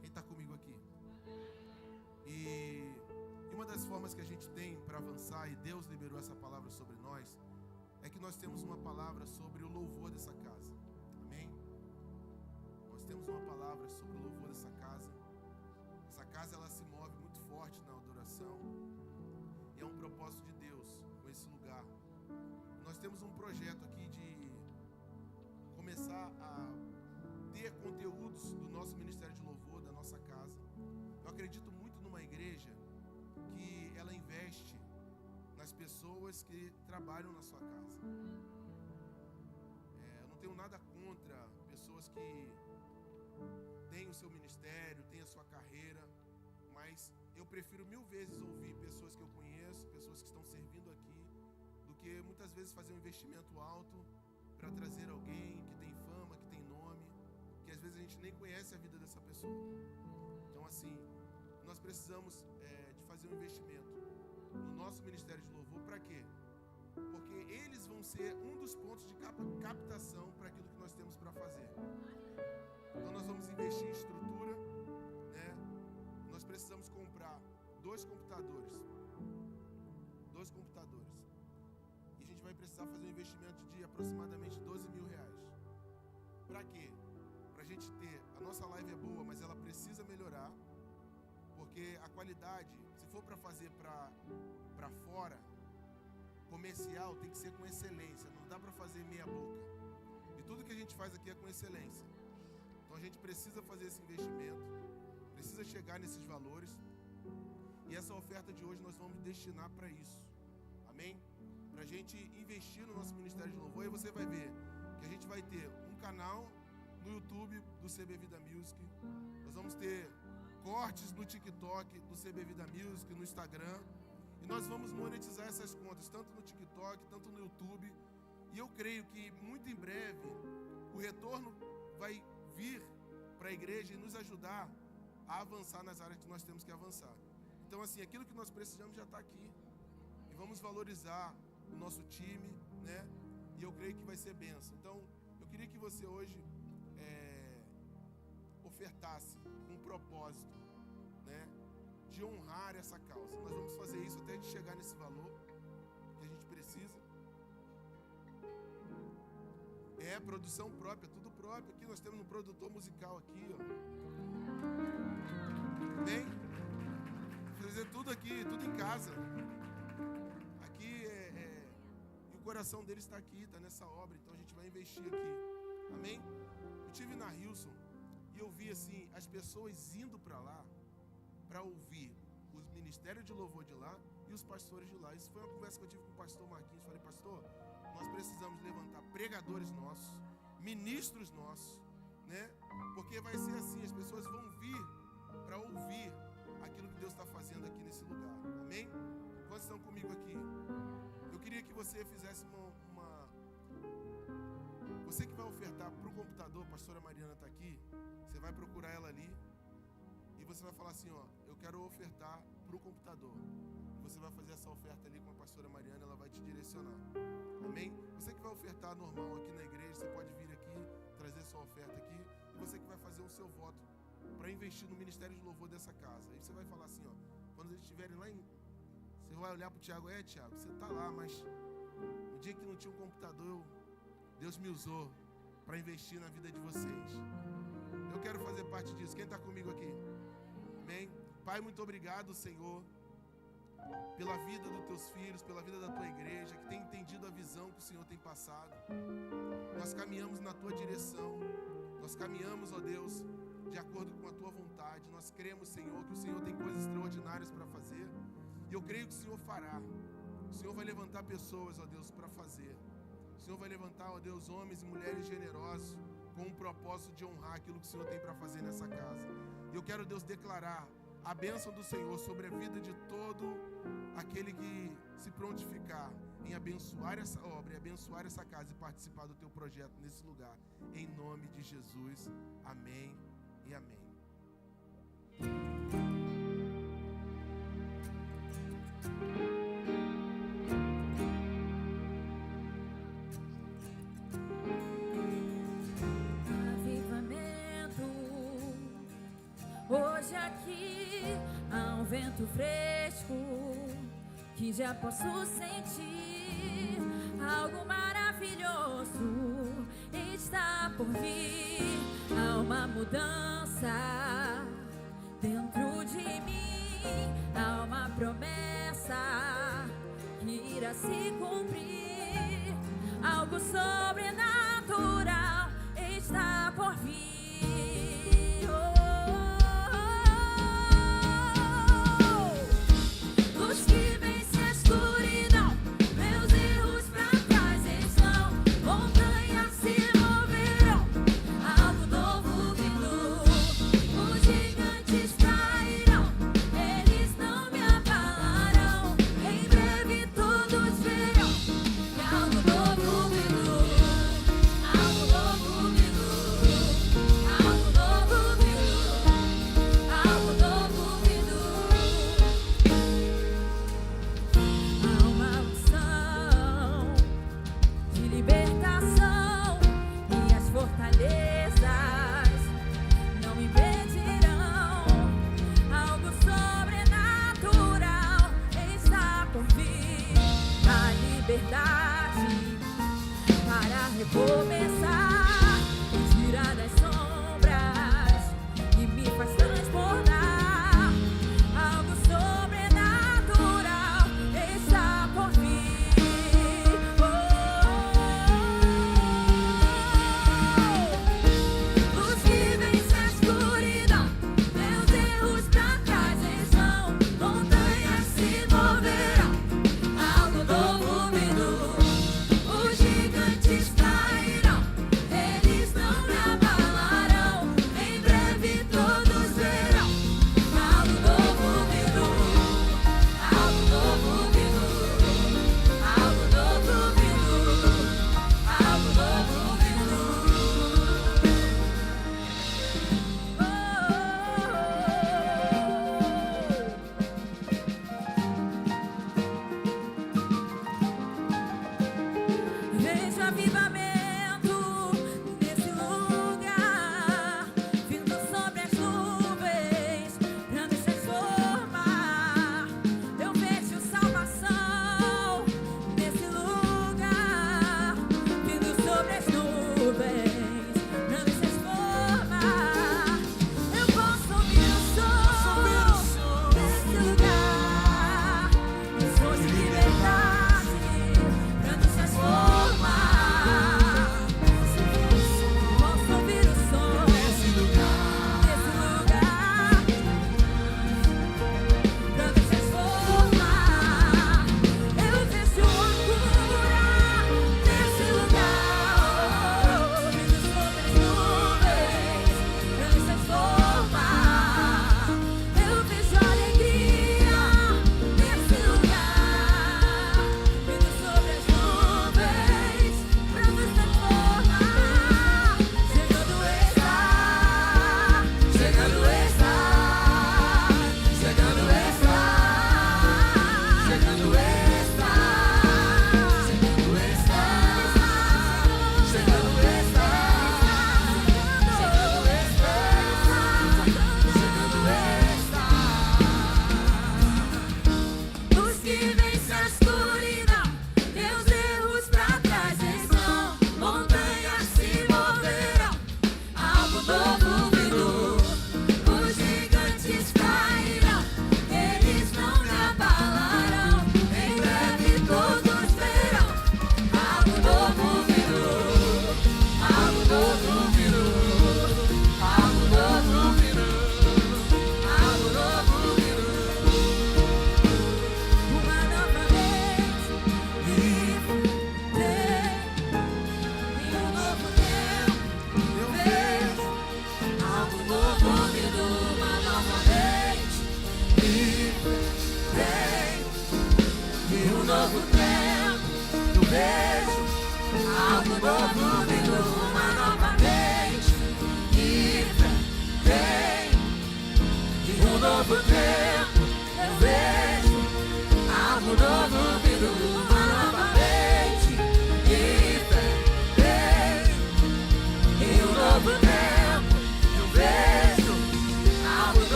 Quem está comigo aqui? E uma das formas que a gente tem para avançar, e Deus liberou essa palavra sobre nós, é que nós temos uma palavra sobre o louvor dessa casa. Amém? Nós temos uma palavra sobre o louvor dessa casa. Essa casa, ela se move muito forte na adoração. E é um propósito de Deus com esse lugar. Nós temos um projeto aqui de começar a ter conteúdos do nosso ministério de louvor, da nossa casa. Eu acredito muito numa igreja que ela investe nas pessoas que trabalham na sua casa. Eu não tenho nada contra pessoas que têm o seu ministério, têm a sua carreira, mas eu prefiro 1000 vezes ouvir pessoas que eu conheço, pessoas que estão servindo aqui, do que muitas vezes fazer um investimento alto para trazer alguém que tem fama, que tem nome, que às vezes a gente nem conhece a vida dessa pessoa. Então, assim, nós precisamos de fazer um investimento no nosso ministério de louvor. Para quê? Porque eles vão ser um dos pontos de captação para aquilo que nós temos para fazer. Então nós vamos investir em estrutura, né? Nós precisamos comprar 2 computadores. E a gente vai precisar fazer um investimento de aproximadamente R$12.000. Para quê? Para a gente ter, a nossa live é boa, mas ela precisa melhorar, porque a qualidade, se for para fazer para fora, comercial, tem que ser com excelência, não dá para fazer meia boca. E tudo que a gente faz aqui é com excelência. Então a gente precisa fazer esse investimento, precisa chegar nesses valores, e essa oferta de hoje nós vamos destinar para isso. Amém? Para a gente investir no nosso ministério de louvor. E você vai ver que a gente vai ter um canal no YouTube do CB Vida Music. Nós vamos ter cortes no TikTok do CB Vida Music, no Instagram. E nós vamos monetizar essas contas, tanto no TikTok, tanto no YouTube. E eu creio que muito em breve o retorno vai vir para a igreja e nos ajudar a avançar nas áreas que nós temos que avançar. Então, assim, aquilo que nós precisamos já está aqui. E vamos valorizar o nosso time, né? E eu creio que vai ser bênção. Então, eu queria que você hoje ofertasse com um propósito, né? De honrar essa causa. Nós vamos fazer isso até de chegar nesse valor que a gente precisa. Produção própria, tudo próprio. Aqui nós temos um produtor musical aqui, ó. Bem, fazer tudo aqui, tudo em casa. Aqui e o coração dele está aqui, está nessa obra. Então a gente vai investir aqui. Amém? Eu estive na Hilson e eu vi assim as pessoas indo para lá para ouvir os ministérios de louvor de lá e os pastores de lá. Isso foi uma conversa que eu tive com o pastor Marquinhos. Falei, pastor, nós precisamos levantar pregadores nossos, ministros nossos, né? Porque vai ser assim, as pessoas vão vir para ouvir aquilo que Deus está fazendo aqui nesse lugar. Amém? Quantos estão comigo aqui? Eu queria que você fizesse Você que vai ofertar para o computador, a pastora Mariana está aqui, você vai procurar ela ali e E você vai falar assim, ó, eu quero ofertar para o computador. Você vai fazer essa oferta ali com a pastora Mariana, ela vai te direcionar. Amém? Você que vai ofertar normal aqui na igreja, você pode vir aqui, trazer sua oferta aqui. E você que vai fazer o seu voto para investir no ministério de louvor dessa casa. Aí você vai falar assim, ó, quando eles estiverem lá você vai olhar para o Tiago, Tiago, você está lá, mas no dia que não tinha um computador, Deus me usou para investir na vida de vocês. Eu quero fazer parte disso. Quem está comigo aqui? Amém? Pai, muito obrigado, Senhor, pela vida dos teus filhos, pela vida da tua igreja, que tem entendido a visão que o Senhor tem passado. Nós caminhamos na tua direção. Nós caminhamos, ó Deus, de acordo com a tua vontade. Nós cremos, Senhor, que o Senhor tem coisas extraordinárias para fazer. E eu creio que o Senhor fará. O Senhor vai levantar pessoas, ó Deus, para fazer. O Senhor vai levantar, ó Deus, homens e mulheres generosos com o propósito de honrar aquilo que o Senhor tem para fazer nessa casa. E eu quero, Deus, declarar a bênção do Senhor sobre a vida de todo aquele que se prontificar em abençoar essa obra e abençoar essa casa e participar do teu projeto nesse lugar. Em nome de Jesus. Amém e amém. Hoje aqui há um vento fresco que já posso sentir. Algo maravilhoso está por vir. Há uma mudança dentro de mim. Há uma promessa que irá se cumprir. Algo sobrenatural está por vir.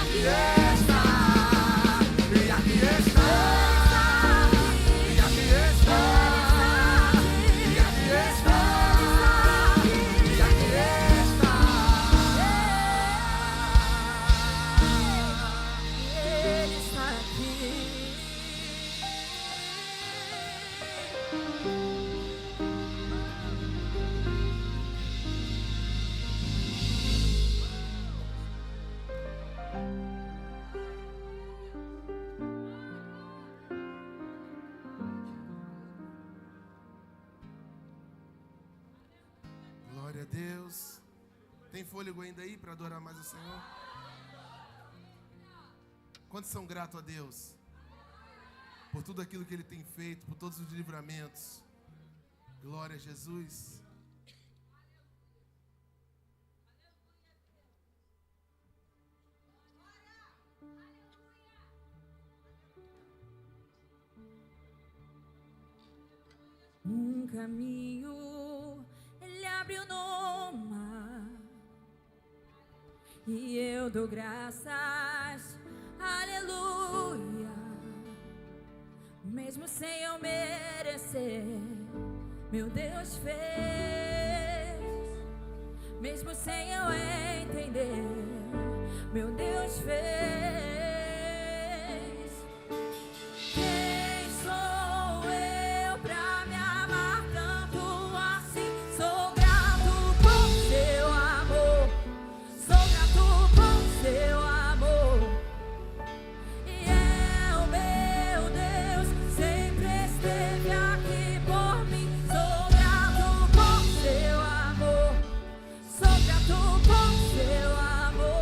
aqui está, e aqui está, e aqui está, e aqui está, e aqui está. Ele está aqui. Glória a Deus. Tem fôlego ainda aí para adorar mais o Senhor? Quantos são gratos a Deus por tudo aquilo que Ele tem feito, por todos os livramentos? Glória a Jesus. Um caminho Ele abriu no mar, e eu dou graças, aleluia. Mesmo sem eu merecer, meu Deus fez. Mesmo sem eu entender, meu Deus fez. Quem sou eu pra me amar tanto assim? Sou grato por seu amor, sou grato por seu amor. E é o meu Deus, sempre esteve aqui por mim. Sou grato por seu amor, sou grato por seu amor.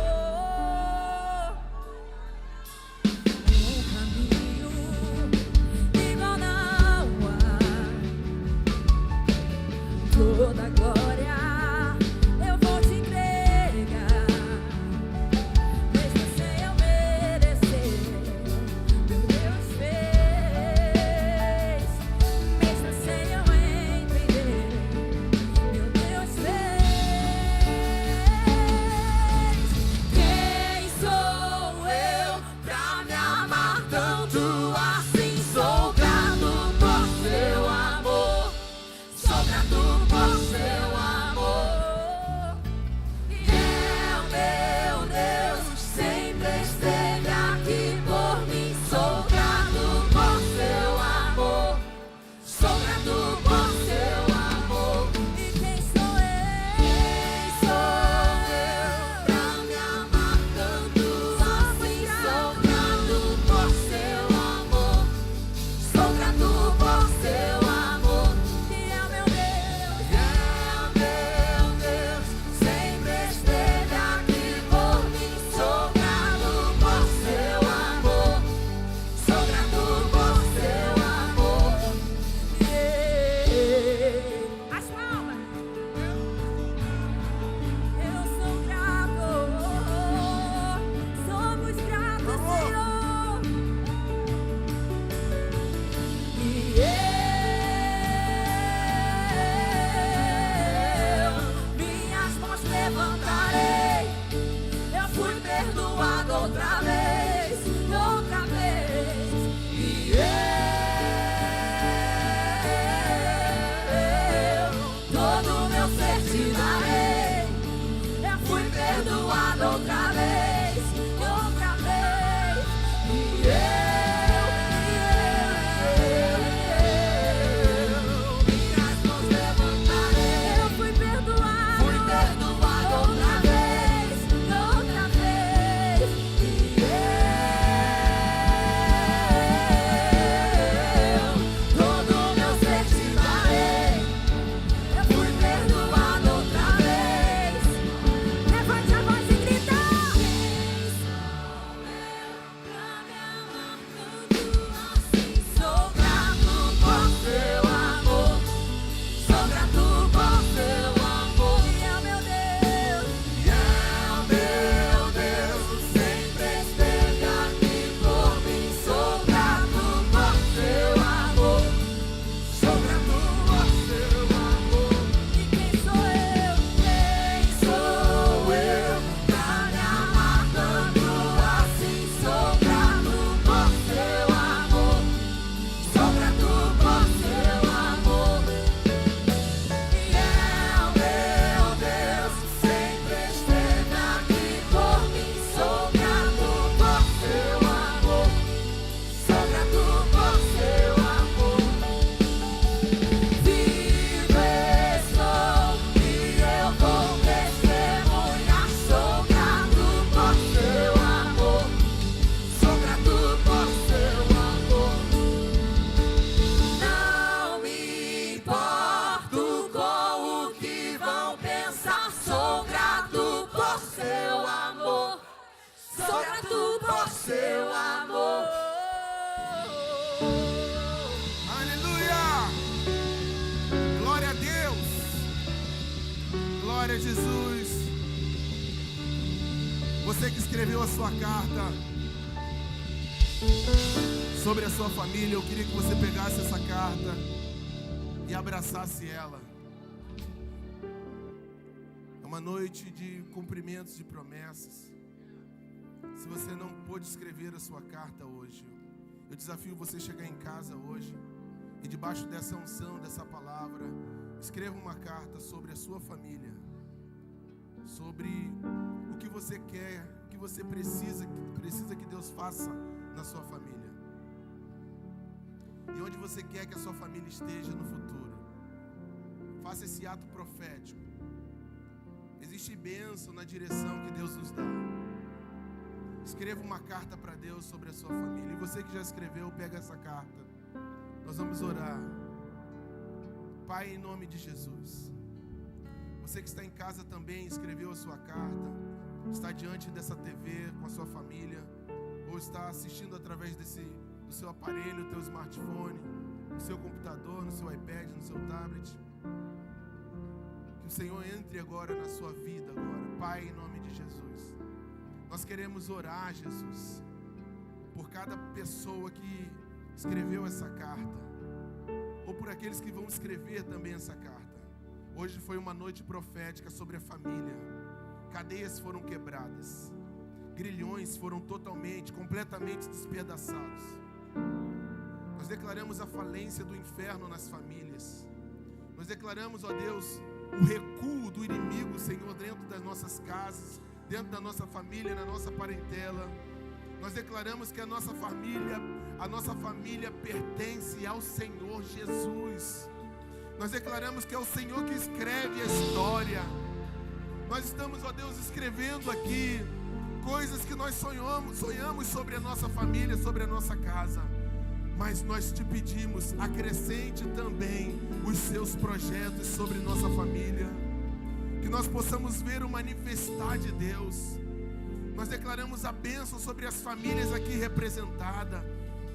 grato por seu amor. Aleluia! Glória a Deus! Glória a Jesus! Você que escreveu a sua carta sobre a sua família, eu queria que você pegasse essa carta e abraçasse ela. É uma noite de cumprimentos de promessas. Se você não pôde escrever a sua carta hoje, eu desafio você a chegar em casa hoje e debaixo dessa unção, dessa palavra, escreva uma carta sobre a sua família, sobre o que você quer, o que você precisa que Deus faça na sua família. E onde você quer que a sua família esteja no futuro. Faça esse ato profético. Existe bênção na direção que Deus nos dá. Escreva uma carta para Deus sobre a sua família. E você que já escreveu, pega essa carta. Nós vamos orar. Pai, em nome de Jesus. Você que está em casa também escreveu a sua carta. Está diante dessa TV com a sua família. Ou está assistindo através do seu aparelho, do seu smartphone, no seu computador, no seu iPad, no seu tablet. Que o Senhor entre agora na sua vida agora. Pai, em nome de Jesus. Nós queremos orar, Jesus, por cada pessoa que escreveu essa carta, ou por aqueles que vão escrever também essa carta. Hoje foi uma noite profética sobre a família. Cadeias foram quebradas. Grilhões foram completamente despedaçados. Nós declaramos a falência do inferno nas famílias. Nós declaramos, ó Deus, o recuo do inimigo, Senhor, dentro das nossas casas, dentro da nossa família, na nossa parentela. Nós declaramos que a nossa família pertence ao Senhor Jesus. Nós declaramos que é o Senhor que escreve a história. Nós estamos, ó Deus, escrevendo aqui coisas que nós sonhamos sobre a nossa família, sobre a nossa casa. Mas nós te pedimos, acrescente também os seus projetos sobre nossa família. Que nós possamos ver o manifestar de Deus. Nós declaramos a bênção sobre as famílias aqui representadas.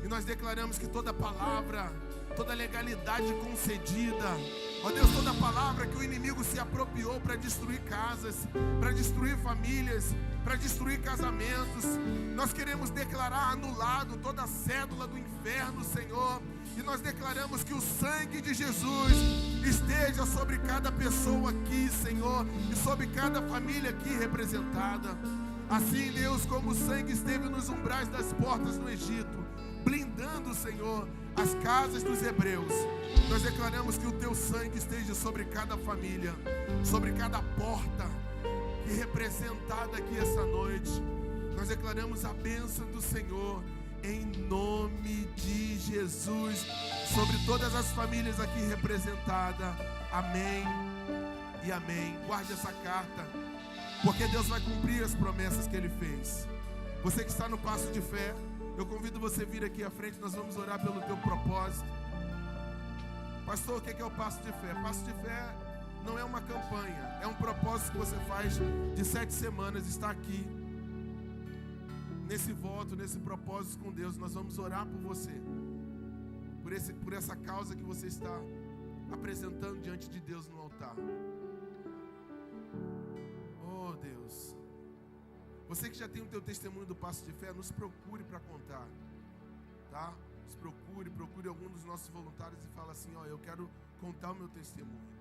E nós declaramos que toda palavra, toda legalidade concedida, ó Deus, toda palavra que o inimigo se apropriou para destruir casas, para destruir famílias, para destruir casamentos, nós queremos declarar anulado toda a cédula do inferno, Senhor. E nós declaramos que o sangue de Jesus esteja sobre cada pessoa aqui, Senhor, e sobre cada família aqui representada. Assim, Deus, como o sangue esteve nos umbrais das portas no Egito, blindando, Senhor, as casas dos hebreus, nós declaramos que o teu sangue esteja sobre cada família, sobre cada porta que é representada aqui essa noite. Nós declaramos a bênção do Senhor em nome de Jesus sobre todas as famílias aqui representadas. Amém e amém. Guarde essa carta, porque Deus vai cumprir as promessas que Ele fez. Você que está no passo de fé, eu convido você a vir aqui à frente. Nós vamos orar pelo teu propósito. Pastor, o que é o passo de fé? Passo de fé não é uma campanha, é um propósito que você faz de 7 semanas. Está aqui nesse voto, nesse propósito com Deus. Nós vamos orar por você, por essa causa que você está apresentando diante de Deus no altar. Oh Deus, você que já tem o teu testemunho do passo de fé, nos procure para contar, tá? Nos procure algum dos nossos voluntários e fala assim: ó, eu quero contar o meu testemunho.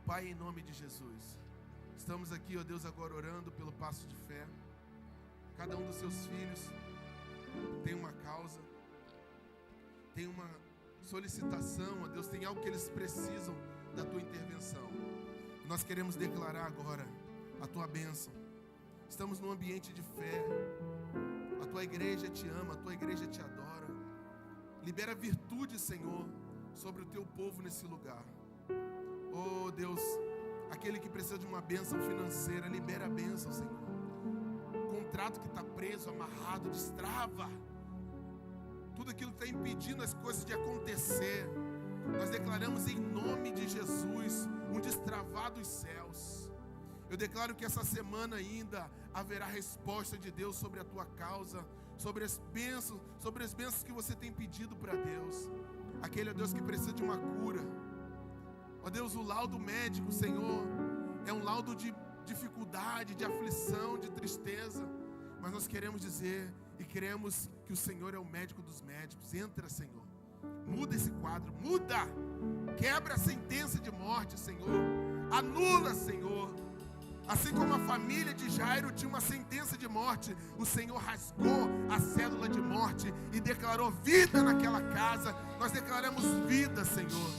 Pai, em nome de Jesus, estamos aqui, ó Deus, agora orando pelo passo de fé. Cada um dos seus filhos tem uma causa, tem uma solicitação, ó Deus, tem algo que eles precisam da tua intervenção. Nós queremos declarar agora a tua bênção. Estamos num ambiente de fé. A tua igreja te ama, a tua igreja te adora. Libera virtude, Senhor, sobre o teu povo nesse lugar. Oh Deus, aquele que precisa de uma bênção financeira, libera a bênção, Senhor. Contrato que está preso, amarrado, destrava. Tudo aquilo que está impedindo as coisas de acontecer, nós declaramos em nome de Jesus um destravar dos céus. Eu declaro que essa semana ainda haverá resposta de Deus sobre a tua causa, sobre as bênçãos que você tem pedido para Deus. Aquele é Deus que precisa de uma cura. Ó Deus, o laudo médico, Senhor, é um laudo de dificuldade, de aflição, de tristeza. Mas nós queremos dizer e cremos que o Senhor é o médico dos médicos. Entra, Senhor. Muda esse quadro, muda. Quebra a sentença de morte, Senhor. Anula, Senhor. Assim como a família de Jairo tinha uma sentença de morte, o Senhor rasgou a cédula de morte e declarou vida naquela casa. Nós declaramos vida, Senhor.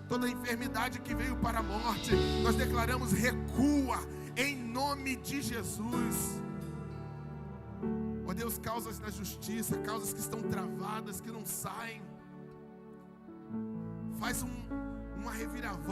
Toda enfermidade que veio para a morte, nós declaramos recua em nome de Jesus. Ó Deus, causas na justiça, causas que estão travadas, que não saem. Faz uma reviravolta.